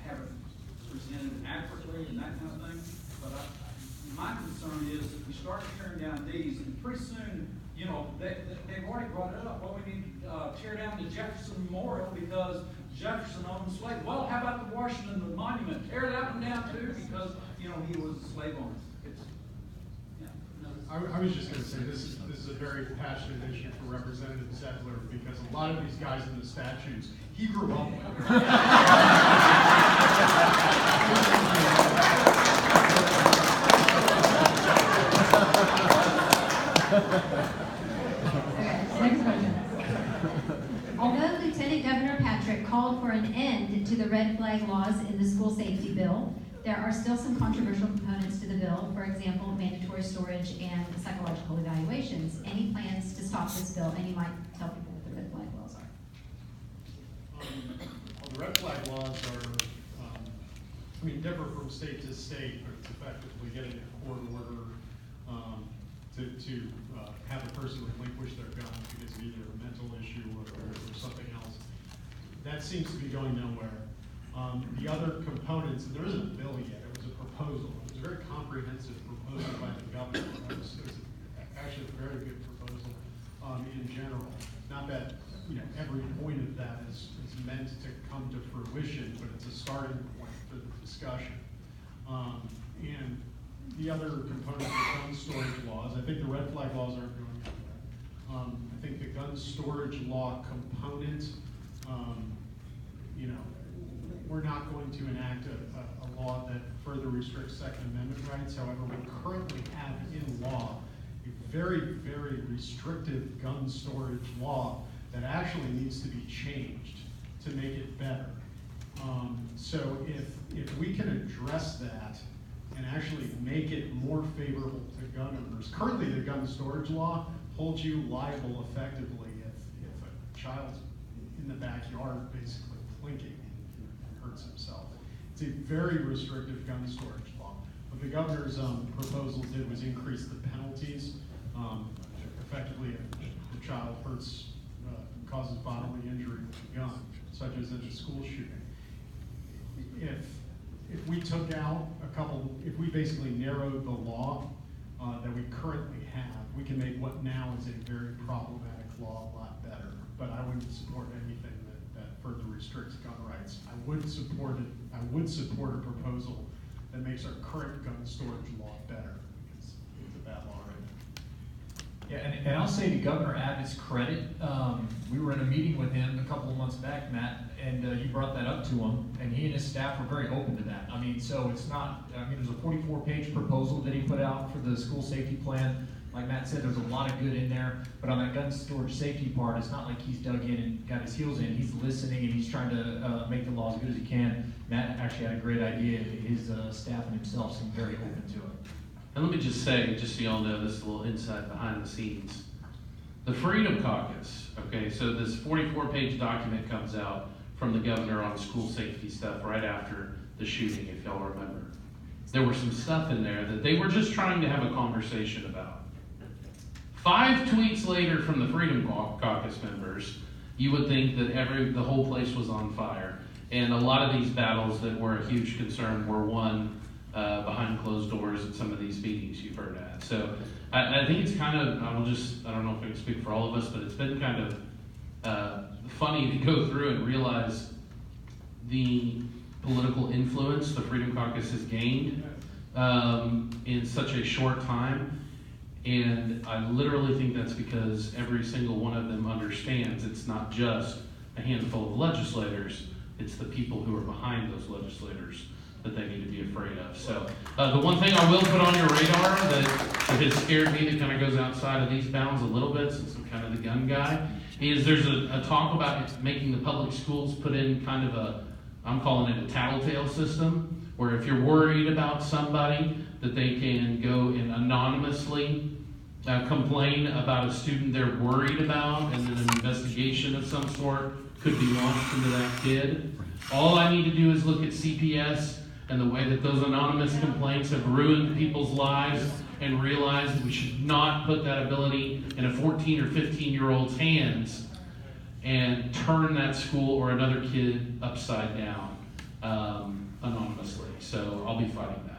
Speaker 10: have it presented accurately and that kind of thing. But my concern is that we start tearing down these, and pretty soon, you know, they've already brought it up. Well, we need tear down the Jefferson Memorial because Jefferson owned slaves. Well, how about the Washington Monument? Tear that one down too because, you know, he was a slave owner. It's, yeah, no.
Speaker 5: I was just gonna say, this is a very passionate issue for Representative Settler, because a lot of these guys in the statutes, he grew up with.
Speaker 1: Okay, next question. Although Lieutenant Governor Patrick called for an end to the red flag laws in the school safety bill, there are still some controversial components to the bill, for example, mandatory storage and psychological evaluations. Any plans to stop this bill? And you might tell people what the red flag laws are.
Speaker 5: Well, the red flag laws are, differ from state to state, but it's effectively getting a court order to have a person relinquish their gun because of either a mental issue or something else. That seems to be going nowhere. The other components, and there isn't a bill yet, it was a proposal. It was a very comprehensive proposal by the governor. It was actually a very good proposal in general. Not that every point of that is meant to come to fruition, but it's a starting point for the discussion. And the other components are gun storage laws. I think the red flag laws aren't going anywhere. I think the gun storage law component, we're not going to enact a law that further restricts Second Amendment rights. However, we currently have in law a very, very restrictive gun storage law that actually needs to be changed to make it better. So if we can address that and actually make it more favorable to gun owners. Currently, the gun storage law holds you liable effectively if a child's in the backyard basically plinking and hurts himself. It's a very restrictive gun storage law. What the governor's proposal did was increase the penalties. Effectively, if the child causes bodily injury with a gun, such as in a school shooting. If we took out if we basically narrowed the law that we currently have, we can make what now is a very problematic law a lot better. But I wouldn't support anything that further restricts gun rights. I would support a proposal that makes our current gun storage law better. It's a bad law right now.
Speaker 9: Yeah, and I'll say to Governor Abbott's credit, we were in a meeting with him a couple of months back, Matt, and you brought that up to him, and he and his staff were very open to that. So it's not, there's a 44-page proposal that he put out for the school safety plan. Like Matt said, there's a lot of good in there, but on that gun storage safety part, it's not like he's dug in and got his heels in. He's listening and he's trying to make the law as good as he can. Matt actually had a great idea. His staff and himself seem very open to it.
Speaker 8: And let me just say, just so y'all know, this little insight behind the scenes. The Freedom Caucus, okay, so this 44-page document comes out from the governor on school safety stuff right after the shooting, if y'all remember. There was some stuff in there that they were just trying to have a conversation about. 5 tweets later from the Freedom Caucus members, you would think that the whole place was on fire. And a lot of these battles that were a huge concern were won behind closed doors at some of these meetings you've heard at. So I think it's kind of, I don't know if I can speak for all of us, but it's been kind of funny to go through and realize the political influence the Freedom Caucus has gained in such a short time. And I literally think that's because every single one of them understands it's not just a handful of legislators, it's the people who are behind those legislators that they need to be afraid of. So the one thing I will put on your radar that has scared me, that kind of goes outside of these bounds a little bit, since I'm kind of the gun guy, is there's a talk about making the public schools put in kind of I'm calling it a tattletale system, where if you're worried about somebody, that they can go and anonymously complain about a student they're worried about, and then an investigation of some sort could be launched into that kid. All I need to do is look at CPS and the way that those anonymous complaints have ruined people's lives, and realize that we should not put that ability in a 14 or 15-year-old's hands and turn that school or another kid upside down anonymously. So I'll be fighting that.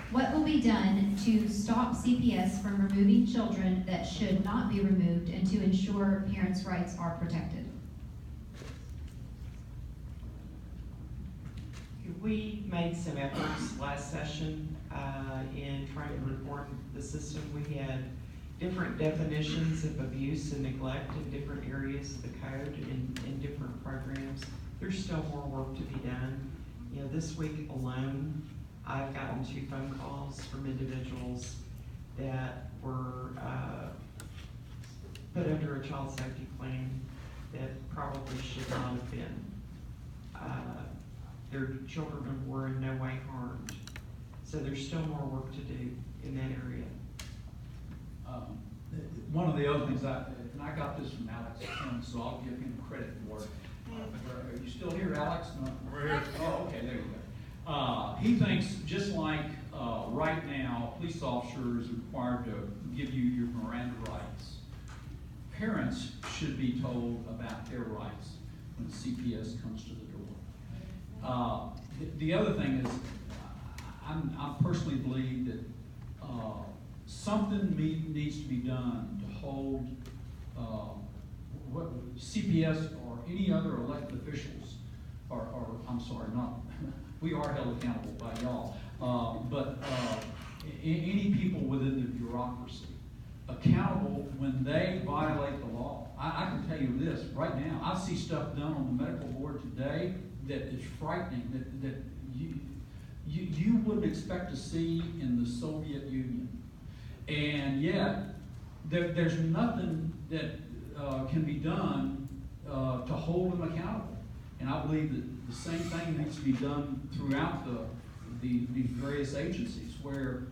Speaker 1: What will be done to stop CPS from removing children that should not be removed and to ensure parents' rights are protected?
Speaker 6: We made some efforts last session in trying to reform the system. We had different definitions of abuse and neglect in different areas of the code and in different programs. There's still more work to be done. You know, this week alone, I've gotten 2 phone calls from individuals that were put under a child safety plan that probably should not have been. Their children were in no way harmed. So there's still more work to do in that area.
Speaker 10: One of the other things, and I got this from Alex, so I'll give him credit for it. Are you still here, Alex? No?
Speaker 2: We're here.
Speaker 10: Oh, okay, there you go. He thinks just like right now, a police officer is required to give you your Miranda rights. Parents should be told about their rights when CPS comes to the door. The other thing is, I personally believe that something needs to be done to hold what CPS or any other elected officials, or I'm sorry, not, we are held accountable by y'all, but any people within the bureaucracy accountable when they violate the law. I can tell you this right now, I see stuff done on the medical board today that is frightening, that you wouldn't expect to see in the Soviet Union. And yet, there's nothing that can be done to hold them accountable. And I believe that the same thing needs to be done throughout the various agencies, where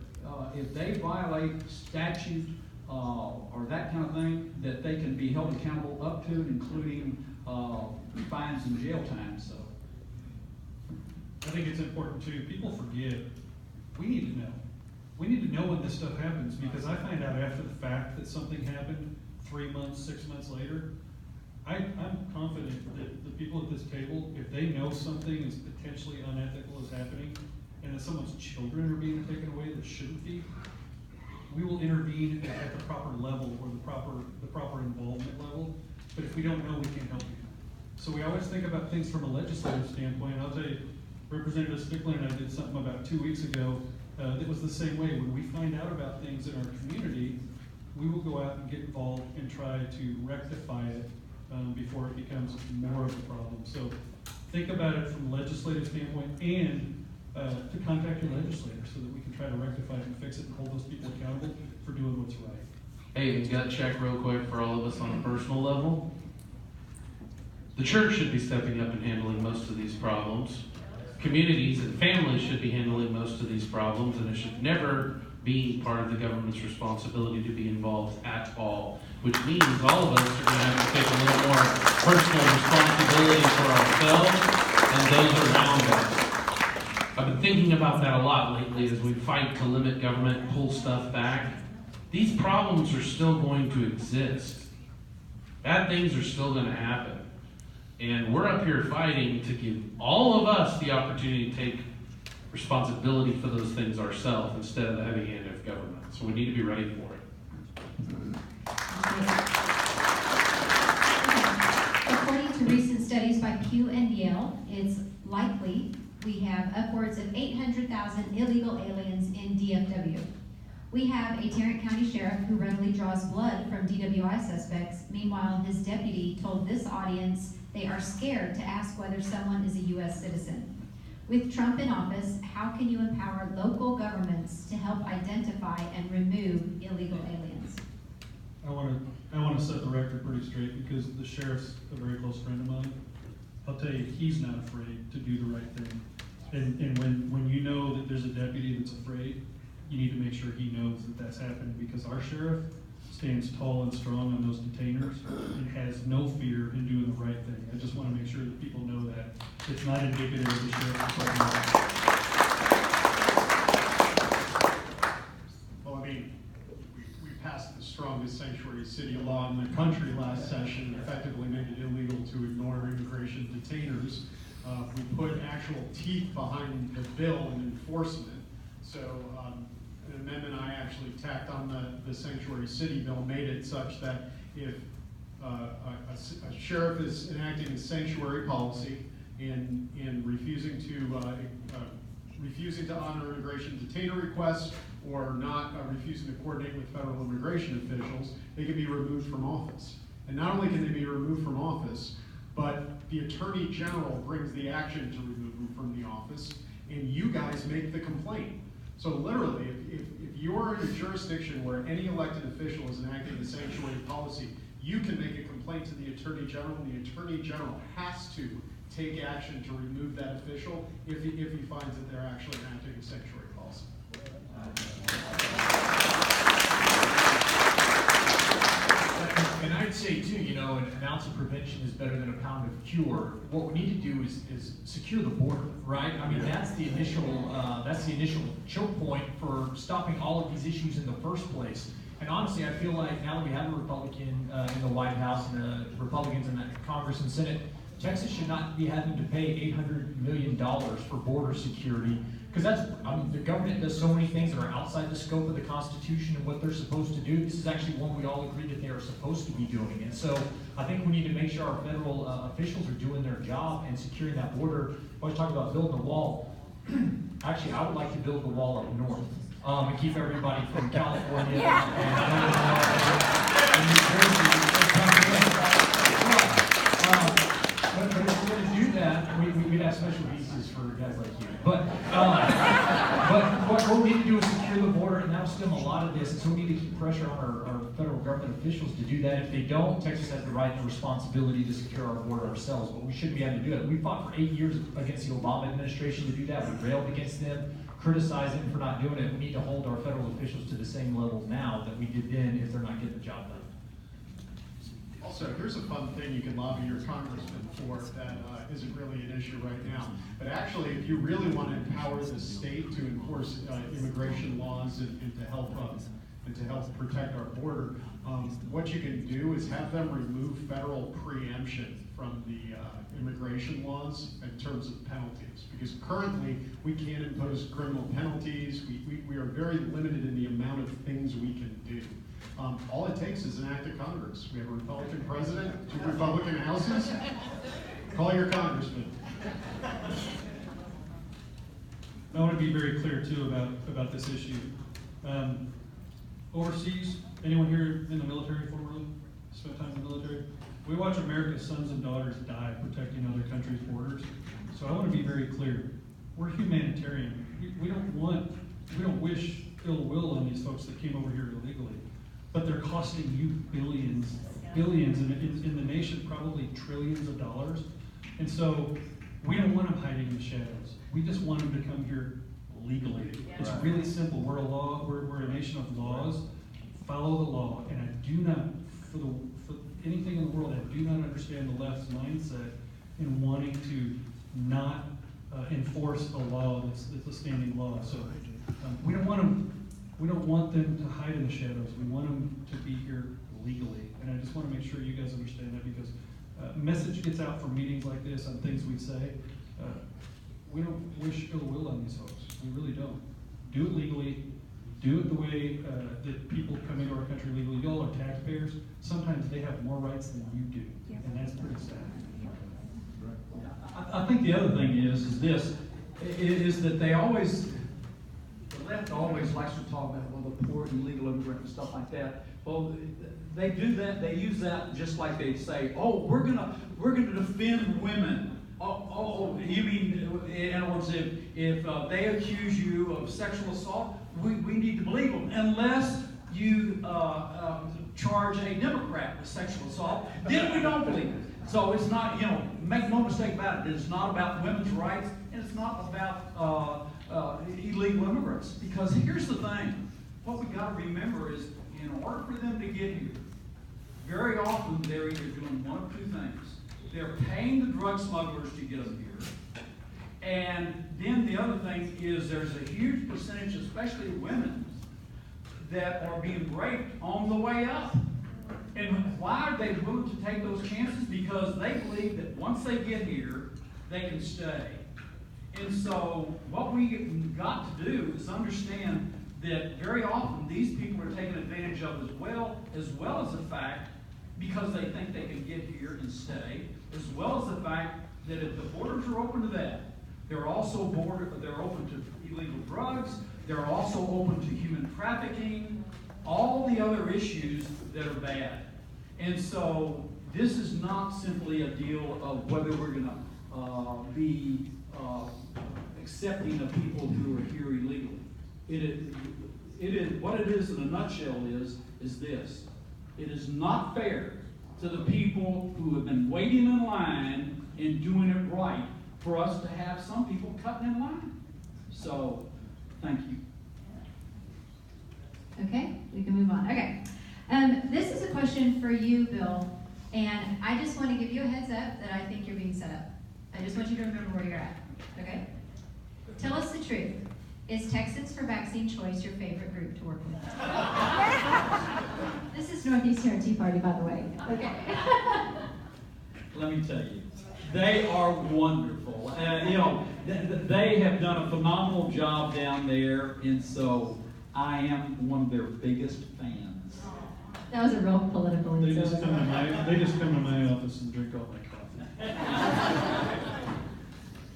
Speaker 10: if they violate statute or that kind of thing, that they can be held accountable up to and including fines and jail time. So
Speaker 2: I think it's important too. People forget. We need to know. We need to know when this stuff happens, because I find out after the fact that something happened 3 months, 6 months later. I'm confident that the people at this table, if they know something is potentially unethical is happening, and that someone's children are being taken away that shouldn't be, we will intervene at the proper level or the proper involvement level. But if we don't know, we can't help you. So we always think about things from a legislative standpoint. I'll tell you, Representative Stickler and I did something about 2 weeks ago that was the same way. When we find out about things in our community, we will go out and get involved and try to rectify it before it becomes more of a problem. So think about it from a legislative standpoint, and to contact your legislators so that we can try to rectify it and fix it and hold those people accountable for doing what's right.
Speaker 8: Hey, gut check real quick for all of us on a personal level. The church should be stepping up and handling most of these problems. Communities and families should be handling most of these problems, and it should never be part of the government's responsibility to be involved at all, which means all of us are going to have to take a little more personal responsibility for ourselves and those around us. I've been thinking about that a lot lately as we fight to limit government, pull stuff back. These problems are still going to exist. Bad things are still going to happen. And we're up here fighting to give all of us the opportunity to take responsibility for those things ourselves instead of the heavy hand of government. So we need to be ready for it.
Speaker 1: According to recent studies by Pew and Yale, it's likely we have upwards of 800,000 illegal aliens in DFW. We have a Tarrant County sheriff who readily draws blood from DWI suspects. Meanwhile, his deputy told this audience they are scared to ask whether someone is a U.S. citizen. With Trump in office, how can you empower local governments to help identify and remove illegal aliens?
Speaker 2: I want to set the record pretty straight, because the sheriff's a very close friend of mine. I'll tell you, he's not afraid to do the right thing. And when you know that there's a deputy that's afraid, you need to make sure he knows that that's happening, because our sheriff stands tall and strong on those containers and has no fear in doing the right thing. I just want to make sure that people know that it's not indicative of the sheriff's department.
Speaker 5: Well, I mean, we passed the strongest sanctuary city law in the country last session, effectively made it illegal to ignore immigration detainers. We put actual teeth behind the bill and enforcement. So an amendment I actually tacked on the sanctuary city bill made it such that if a sheriff is enacting a sanctuary policy and refusing to honor immigration detainer requests or not refusing to coordinate with federal immigration officials, they can be removed from office. And not only can they be removed from office, but the Attorney General brings the action to remove them from the office, and you guys make the complaint. So literally, if you're in a jurisdiction where any elected official is enacting a sanctuary policy, you can make a complaint to the Attorney General, and the Attorney General has to take action to remove that official if he finds that they're actually enacting a sanctuary policy.
Speaker 9: And I'd say too, you know, an ounce of prevention is better than a pound of cure. What we need to do is secure the border, right? I mean, that's the initial choke point for stopping all of these issues in the first place. And honestly, I feel like now that we have a Republican in the White House and the Republicans in the Congress and Senate, Texas should not be having to pay $800 million for border security, because the government does so many things that are outside the scope of the Constitution and what they're supposed to do. This is actually one we all agree that they are supposed to be doing. And so I think we need to make sure our federal officials are doing their job and securing that border. I always talk about building a wall. Actually, I would like to build the wall up north and keep everybody from California and New Jersey coming in. But if we're going to do that, we'd have special visas for guys like you. But what we need to do is secure the border, and that'll stem a lot of this. And so we need to keep pressure on our federal government officials to do that. If they don't, Texas has the right and the responsibility to secure our border ourselves. But we shouldn't be having to do it. We fought for 8 years against the Obama administration to do that. We railed against them, criticized them for not doing it. We need to hold our federal officials to the same level now that we did then if they're not getting the job done.
Speaker 5: Also, here's a fun thing you can lobby your congressman for that isn't really an issue right now. But actually, if you really want to empower the state to enforce immigration laws and to help protect our border, what you can do is have them remove federal preemption from the immigration laws in terms of penalties. Because currently, we can't impose criminal penalties. We are very limited in the amount of things we can do. All it takes is an act of Congress. We have a Republican president, 2 Republican houses. Call your congressman.
Speaker 2: I want to be very clear too about this issue. Overseas, anyone here in the military formerly? Spent time in the military? We watch America's sons and daughters die protecting other countries' borders. So I want to be very clear. We're humanitarian. We don't wish ill will on these folks that came over here illegally. But they're costing you billions, in the nation, probably trillions of dollars. And so we don't want them hiding in the shadows. We just want them to come here legally. It's really simple. We're a nation of laws. Follow the law. And I do not, for anything in the world, I do not understand the left's mindset in wanting to not enforce a law that's a standing law. So we don't want them. We don't want them to hide in the shadows. We want them to be here legally. And I just want to make sure you guys understand that, because message gets out from meetings like this on things we say. We don't wish ill will on these folks. We really don't. Do it legally. Do it the way that people come into our country legally. Y'all are taxpayers. Sometimes they have more rights than you do. And that's pretty sad.
Speaker 10: I think the other thing is that they always, the left always likes to talk about, well, the poor illegal immigrant and stuff like that. Well, they do that. They use that just like they say, oh, we're gonna defend women. Oh, you mean, in other words, if they accuse you of sexual assault, we need to believe them, unless you charge a Democrat with sexual assault, then we don't believe it. So it's not, make no mistake about it, it's not about women's rights, and it's not about illegal immigrants. Because here's the thing, what we got to remember is, in order for them to get here, very often they're either doing one of 2 things. They're paying the drug smugglers to get them here. And then the other thing is there's a huge percentage, especially women, that are being raped on the way up. And why are they willing to take those chances? Because they believe that once they get here, they can stay. And so what we got to do is understand that very often these people are taken advantage of as well as the fact, because they think they can get here and stay, as well as the fact that if the borders are open to that, they're open to illegal drugs, they're also open to human trafficking, all the other issues that are bad. And so this is not simply a deal of whether we're going to be accepting of people who are here illegally. It is what it is in a nutshell is this. It is not fair to the people who have been waiting in line and doing it right for us to have some people cutting in line. So, thank you.
Speaker 1: Okay, we can move on. Okay. This is a question for you, Bill, and I just want to give you a heads up that I think you're being set up. I just want you to remember where you're at, okay? Tell us the truth. Is Texans for Vaccine Choice your favorite group to work with? This is Northeastern Tea Party, by the way. Okay.
Speaker 10: Let me tell you, they are wonderful. They have done a phenomenal job down there, and so I am one of their biggest fans.
Speaker 1: That was a real political
Speaker 2: They
Speaker 1: insult.
Speaker 2: just come to my office and drink all my coffee.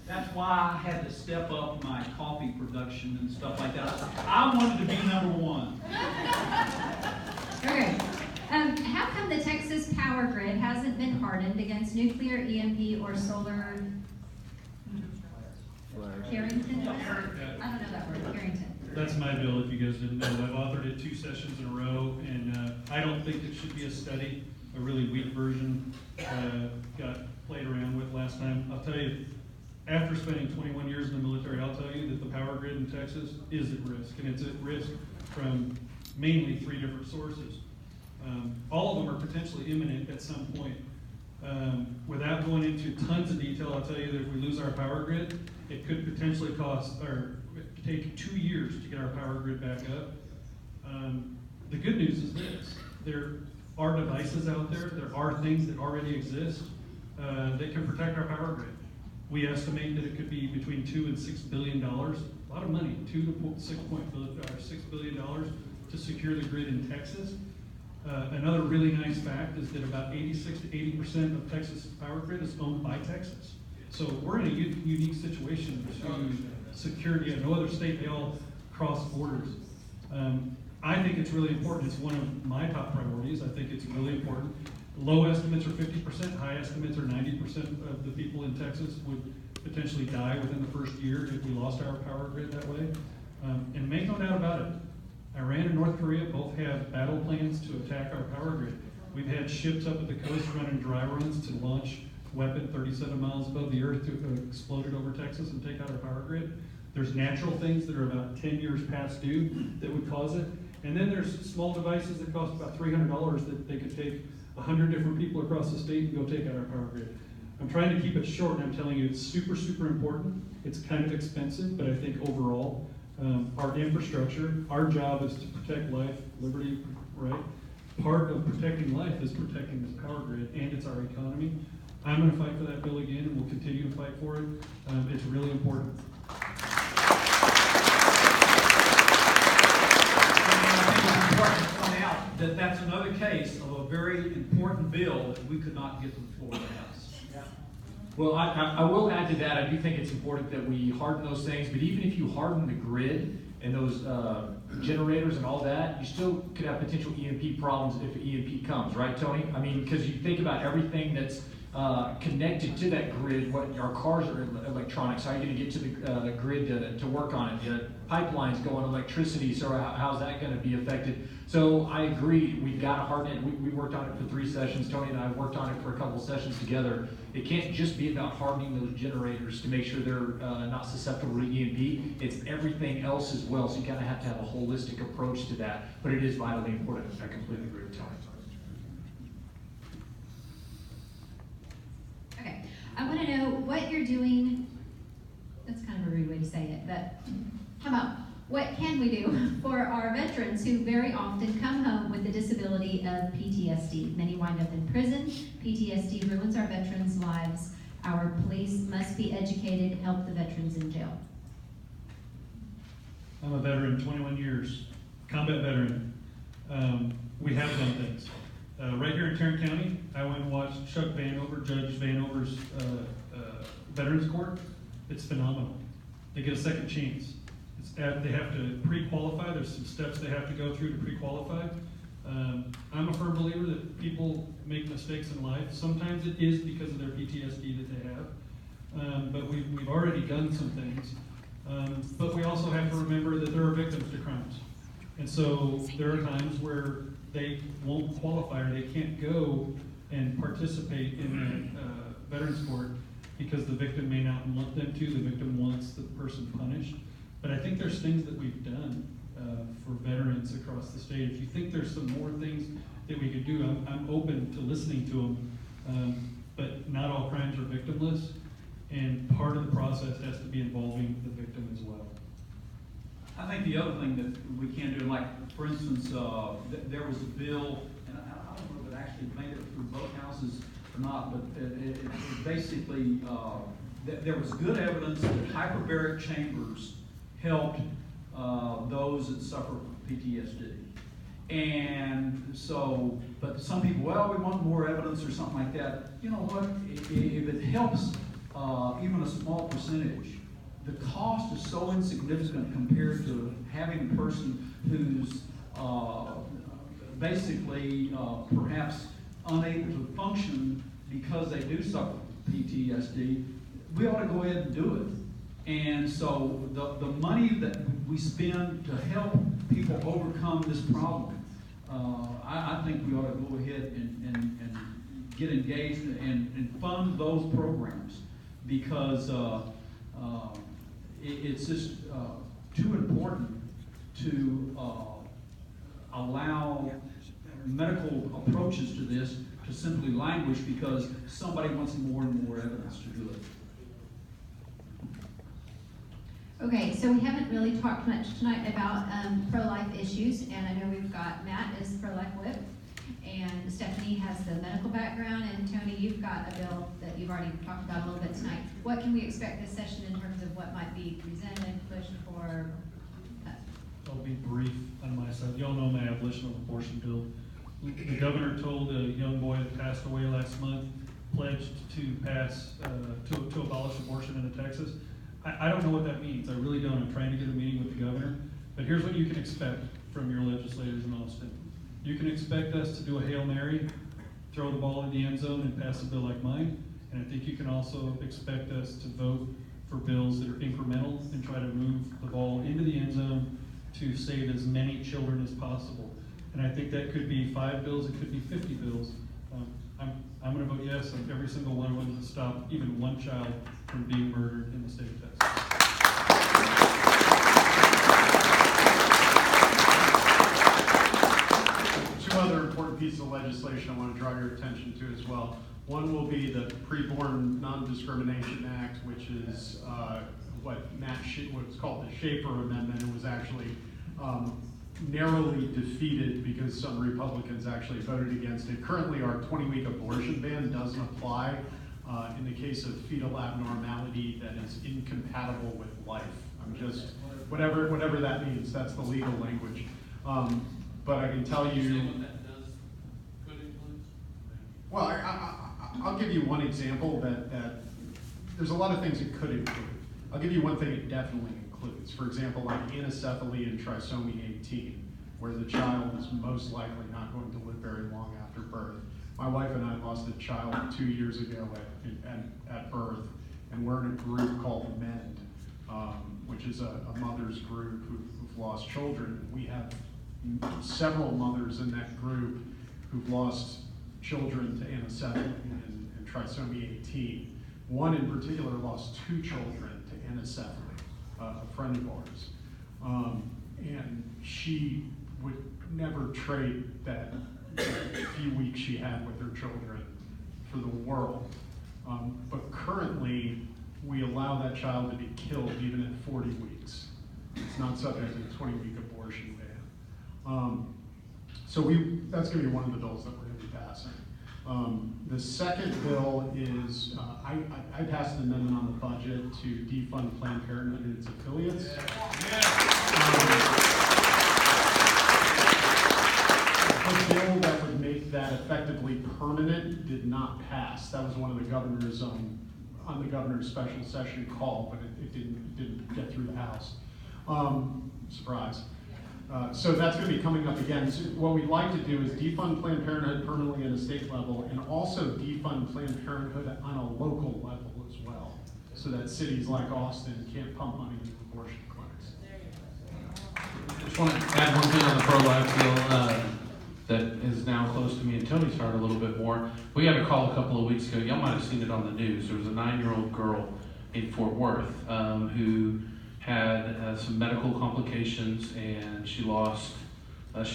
Speaker 10: That's why I had to step up my coffee production and stuff like that. I wanted to be number one.
Speaker 1: Okay. How come the Texas power grid hasn't been hardened against nuclear, EMP, or solar? Carrington? I don't know that word. Carrington.
Speaker 2: That's my bill, if you guys didn't know. I've authored it 2 sessions in a row, and I don't think it should be a study. A really weak version got played around with last time. I'll tell you, after spending 21 years in the military, I'll tell you that the power grid in Texas is at risk, and it's at risk from mainly 3 different sources. All of them are potentially imminent at some point. Without going into tons of detail, I'll tell you that if we lose our power grid, it could potentially take 2 years to get our power grid back up. The good news is this: there are devices out there, there are things that already exist that can protect our power grid. We estimate that it could be between $2 and $6 billion, a lot of money, $2 to $6 billion to secure the grid in Texas. Another really nice fact is that about 86 to 80% of Texas power grid is owned by Texas. So we're in a unique situation to security. No other state, they all cross borders. I think it's really important. It's one of my top priorities. I think it's really important. Low estimates are 50%, high estimates are 90% of the people in Texas would potentially die within the first year if we lost our power grid that way. And make no doubt about it, Iran and North Korea both have battle plans to attack our power grid. We've had ships up at the coast running dry runs to launch weapon 37 miles above the earth to explode it over Texas and take out our power grid. There's natural things that are about 10 years past due that would cause it. And then there's small devices that cost about $300 that they could take 100 different people across the state and go take out our power grid. I'm trying to keep it short, and I'm telling you it's super, super important. It's kind of expensive, but I think overall, our infrastructure, our job is to protect life, liberty, right? Part of protecting life is protecting this power grid, and it's our economy. I'm going to fight for that bill again, and we'll continue to fight for it. It's really important.
Speaker 10: That's another case of a very important bill that we could not get to the floor of the House.
Speaker 9: Yeah.
Speaker 11: Well, I will add to that. I do think it's important that we harden those things, but even if you harden the grid and those generators and all that, you still could have potential EMP problems if EMP comes, right, Tony? I mean, because you think about everything that's connected to that grid, what our cars are electronics, how are you going to get to the grid to work on it? The pipelines go on electricity, so how's that going to be affected? So I agree, we've got to harden it. We worked on it for 3 sessions. Tony and I worked on it for a couple sessions together. It can't just be about hardening those generators to make sure they're not susceptible to EMP. It's everything else as well, so you kind of have to have a holistic approach to that, but it is vitally important. I completely agree with Tony.
Speaker 1: Okay, I want to know what you're doing. That's kind of a rude way to say it, but how about what can we do for our veterans who very often come home with the disability of PTSD? Many wind up in prison. PTSD ruins our veterans' lives. Our police must be educated, help the veterans in jail.
Speaker 2: I'm a veteran, 21 years, combat veteran. We have done things. Right here in Tarrant County, I went and watched Chuck Vanover, Judge Vanover's Veterans Court. It's phenomenal. They get a second chance. They have to pre-qualify. There's some steps they have to go through to pre-qualify. I'm a firm believer that people make mistakes in life. Sometimes it is because of their PTSD that they have. But we've already done some things. But we also have to remember that there are victims to crimes. And so there are times where they won't qualify or they can't go and participate in the Veterans Court because the victim may not want them to. The victim wants the person punished. But I think there's things that we've done for veterans across the state. If you think there's some more things that we could do, I'm open to listening to them. But not all crimes are victimless, and part of the process has to be involving the victim as well.
Speaker 10: I think the other thing that we can do, like, for instance, there was a bill, and I don't know if it actually made it through both houses or not, but it basically, there was good evidence that hyperbaric chambers helped those that suffer from PTSD. And so, but some people, well, we want more evidence or something like that. You know what, if it helps even a small percentage, the cost is so insignificant compared to having a person who's basically perhaps unable to function because they do suffer from PTSD. We ought to go ahead and do it. And so the money that we spend to help people overcome this problem, I think we ought to go ahead and get engaged and fund those programs, because it's just too important to allow medical approaches to this to simply languish because somebody wants more and more evidence to do it.
Speaker 1: Okay, so we haven't really talked much tonight about pro-life issues, and I know we've got Matt as pro-life whip, and Stephanie has the medical background, and Tony, you've got a bill that you've already talked about a little bit tonight. What can we expect this session in terms of what might be presented, pushed for?
Speaker 2: I'll be brief on my side. Y'all know my abolition of abortion bill. The governor told a young boy that passed away last month, pledged to pass, to abolish abortion in Texas. I don't know what that means. I really don't. I'm trying to get a meeting with the governor. But here's what you can expect from your legislators in Austin. You can expect us to do a Hail Mary, throw the ball in the end zone, and pass a bill like mine. And I think you can also expect us to vote for bills that are incremental and try to move the ball into the end zone to save as many children as possible. And I think that could be 5 bills, it could be 50 bills. I'm going to vote yes on every single one of them to stop even one child from being murdered in the state of Texas.
Speaker 5: Two other important pieces of legislation I want to draw your attention to as well. One will be the Preborn Non-Discrimination Act, which is what's called the Schaefer Amendment. It was actually narrowly defeated because some Republicans actually voted against it. Currently, our 20-week abortion ban doesn't apply in the case of fetal abnormality that is incompatible with life. I'm just, whatever that means, that's the legal language. But I can tell you, well, I'll give you one example that there's a lot of things it could include. I'll give you one thing it definitely includes. For example, like anencephaly and trisomy 18, where the child is most likely not going to live very long after birth. My wife and I lost a child 2 years ago at birth, and we're in a group called MEND, which is a mother's group who've lost children. We have several mothers in that group who've lost children to anencephaly and trisomy 18. One in particular lost 2 children to anencephaly, a friend of ours. And she would never trade that few weeks she had with her children for the world. But currently, we allow that child to be killed even at 40 weeks. It's not subject to the 20-week abortion ban. So that's going to be one of the bills that we're going to be passing. The second bill is, I passed an amendment on the budget to defund Planned Parenthood and its affiliates. The bill that would make that effectively permanent did not pass. That was one of the governor's, on the governor's special session call, but it didn't get through the House. Surprise. So that's going to be coming up again. So what we'd like to do is defund Planned Parenthood permanently at a state level, and also defund Planned Parenthood on a local level as well, so that cities like Austin can't pump money into abortion clinics.
Speaker 8: I just want to add one thing on the pro-life deal that is now close to me and Tony's heart a little bit more. We had a call a couple of weeks ago. Y'all might have seen it on the news. There was a 9-year-old girl in Fort Worth who had some medical complications, and she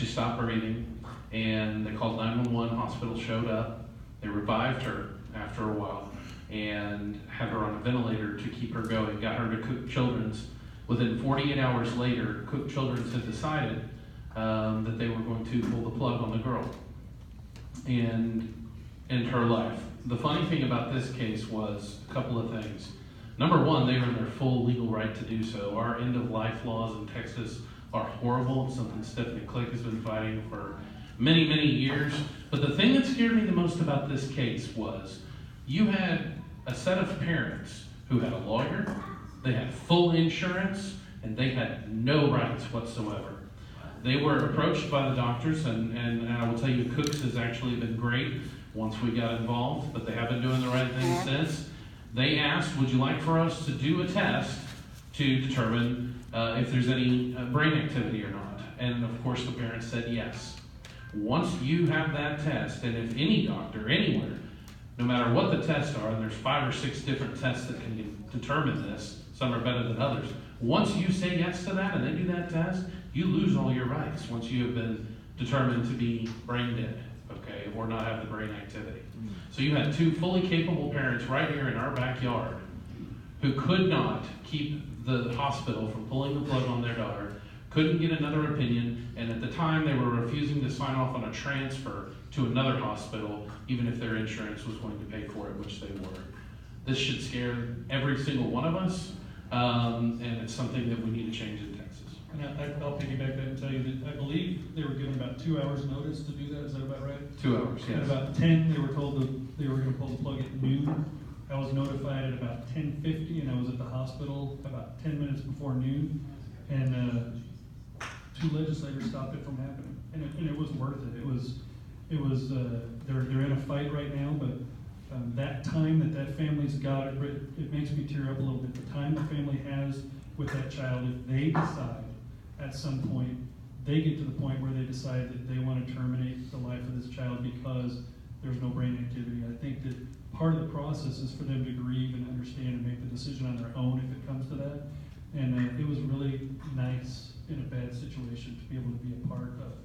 Speaker 8: stopped breathing, and they called 911. Hospital showed up. They revived her after a while and had her on a ventilator to keep her going, got her to Cook Children's. Within 48 hours later, Cook Children's had decided that they were going to pull the plug on the girl and end her life. The funny thing about this case was a couple of things. Number one, they were in their full legal right to do so. Our end-of-life laws in Texas are horrible. It's something Stephanie Click has been fighting for many, many years. But the thing that scared me the most about this case was you had a set of parents who had a lawyer, they had full insurance, and they had no rights whatsoever. They were approached by the doctors, and I will tell you, Cooks has actually been great once we got involved, but they have been doing the right thing since. They asked, would you like for us to do a test to determine if there's any brain activity or not? And of course the parents said yes. Once you have that test, and if any doctor anywhere, no matter what the tests are, and there's 5 or 6 different tests that can determine this, some are better than others. Once you say yes to that and they do that test, you lose all your rights once you have been determined to be brain dead, okay, or not have the brain activity. So you had 2 fully capable parents right here in our backyard who could not keep the hospital from pulling the plug on their daughter, couldn't get another opinion, and at the time they were refusing to sign off on a transfer to another hospital, even if their insurance was going to pay for it, which they were. This should scare every single one of us, and it's something that we need to change in Texas.
Speaker 2: And I'll piggyback that and tell you that I believe they were given about 2 hours notice to do that. Is that about right?
Speaker 8: 2 hours, yes.
Speaker 2: At about 10, they were told that they were going to pull the plug at noon. I was notified at about 10:50, and I was at the hospital about 10 minutes before noon, and 2 legislators stopped it from happening, and it was worth it. They're in a fight right now, but that time that family's got, it makes me tear up a little bit. The time the family has with that child, if they decide at some point, they get to the point where they decide that they want to terminate the life of this child because there's no brain activity. I think that part of the process is for them to grieve and understand and make the decision on their own if it comes to that. And it was really nice in a bad situation to be able to be a part of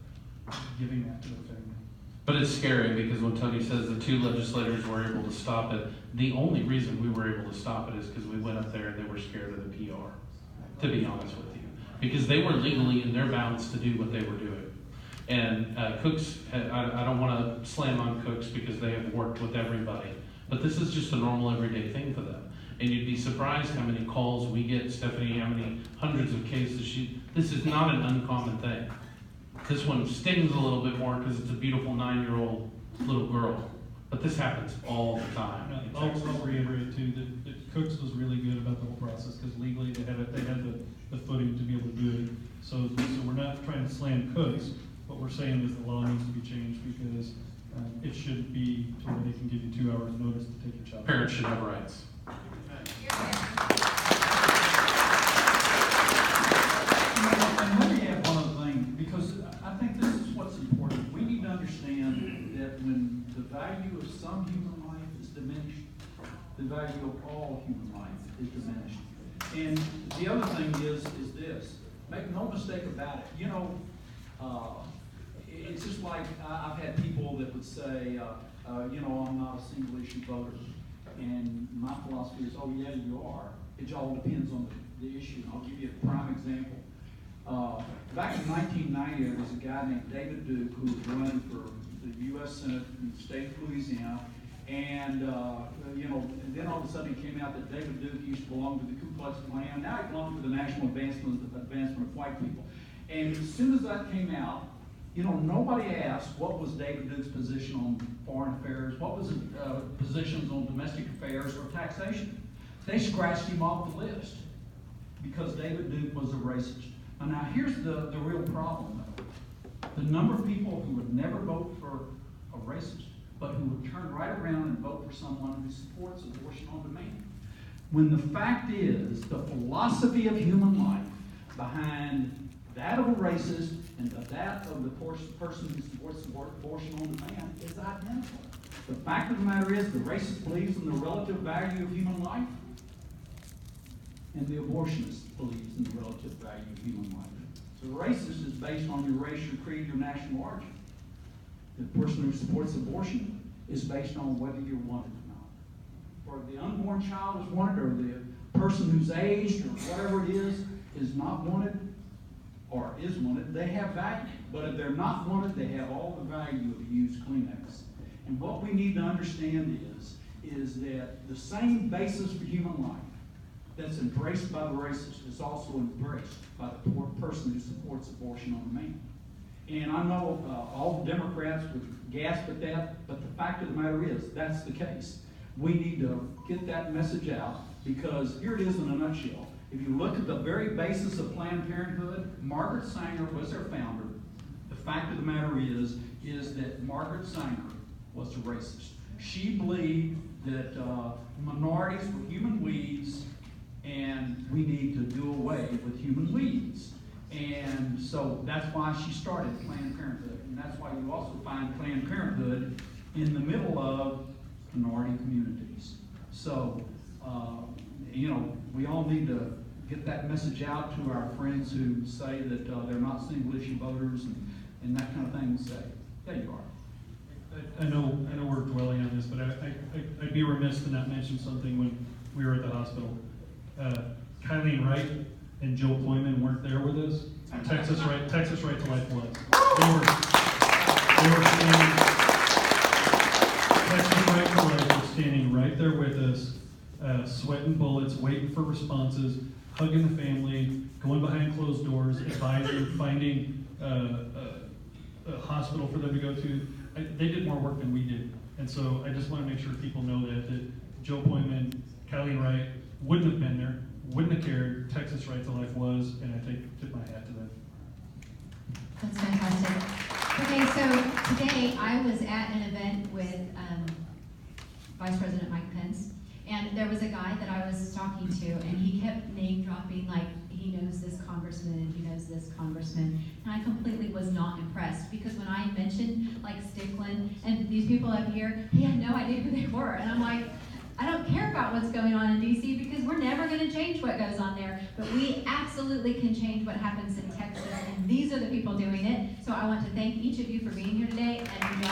Speaker 2: giving that to the family.
Speaker 8: But it's scary because when Tony says the 2 legislators were able to stop it, the only reason we were able to stop it is because we went up there and they were scared of the PR, to be honest with you. Because they were legally in their bounds to do what they were doing. And Cooks, I don't want to slam on Cooks because they have worked with everybody, but this is just a normal everyday thing for them. And you'd be surprised how many calls we get, Stephanie, how many hundreds of cases. This is not an uncommon thing. This one stings a little bit more because it's a beautiful 9-year-old little girl. But this happens all the time.
Speaker 2: I'll reiterate too that Cooks was really good about the whole process because legally they had the footing to be able to do it. So we're not trying to slam Cooks. What we're saying is the law needs to be changed because it should be to where they can give you 2 hours notice to take your child.
Speaker 8: Parents should have rights.
Speaker 10: And let me add one other thing, because I think this is what's important. We need to understand that when the value of some human life is diminished, the value of all human life is diminished. And the other thing is this. Make no mistake about it. You know, it's just like I've had people that would say, you know, I'm not a single issue voter. And my philosophy is, oh yeah, you are. It all depends on the issue. And I'll give you a prime example. Back in 1990, there was a guy named David Duke who was running for the U.S. Senate in the state of Louisiana. And, you know, and then all of a sudden it came out that David Duke used to belong to the Ku Klux Klan. Now he belongs to the National Advancement of White People. And as soon as that came out, you know, nobody asked what was David Duke's position on foreign affairs, what was his positions on domestic affairs or taxation. They scratched him off the list because David Duke was a racist. Now here's the real problem, though. The number of people who would never vote for a racist, but who would turn right around and vote for someone who supports abortion on demand. When the fact is, the philosophy of human life behind that of a racist and that of the person who supports abortion on demand is identical. The fact of the matter is, the racist believes in the relative value of human life, and the abortionist believes in the relative value of human life. So the racist is based on your race, your creed, your national origin. The person who supports abortion is based on whether you're wanted or not. For the unborn child is wanted, or the person who's aged, or whatever it is not wanted, or is wanted, they have value. But if they're not wanted, they have all the value of a used Kleenex. And what we need to understand is that the same basis for human life that's embraced by the racist is also embraced by the person who supports abortion on demand. And I know all the Democrats would gasp at that, but the fact of the matter is, that's the case. We need to get that message out, because here it is in a nutshell. If you look at the very basis of Planned Parenthood, Margaret Sanger was their founder. The fact of the matter is that Margaret Sanger was a racist. She believed that minorities were human weeds, and we need to do away with human weeds. And so that's why she started Planned Parenthood. And that's why you also find Planned Parenthood in the middle of minority communities. So, you know, we all need to get that message out to our friends who say that they're not single issue voters and that kind of thing. Say, yeah, you are.
Speaker 2: I know we're dwelling on this, but I'd be remiss to not mention something when we were at the hospital. Kylene Wright and Joe Poyman weren't there with us. Texas Right to Life was. They were standing. Texas Right to Life was standing right there with us, sweating bullets, waiting for responses, hugging the family, going behind closed doors, advising, finding a hospital for them to go to. They did more work than we did, and so I just want to make sure people know that Joe Poyman, Kylene Wright wouldn't have been there, wouldn't have cared. Texas Right to Life was, and I tip my hat to them.
Speaker 1: That's fantastic. Okay, so today I was at an event with Vice President Mike Pence, and there was a guy that I was talking to, and he kept name dropping, like, he knows this congressman and he knows this congressman, and I completely was not impressed, because when I mentioned like Stickland and these people up here, he had no idea who they were, and I'm like, I don't care about what's going on in DC, because we're never going to change what goes on there, but we absolutely can change what happens in Texas, and these are the people doing it. So I want to thank each of you for being here today, and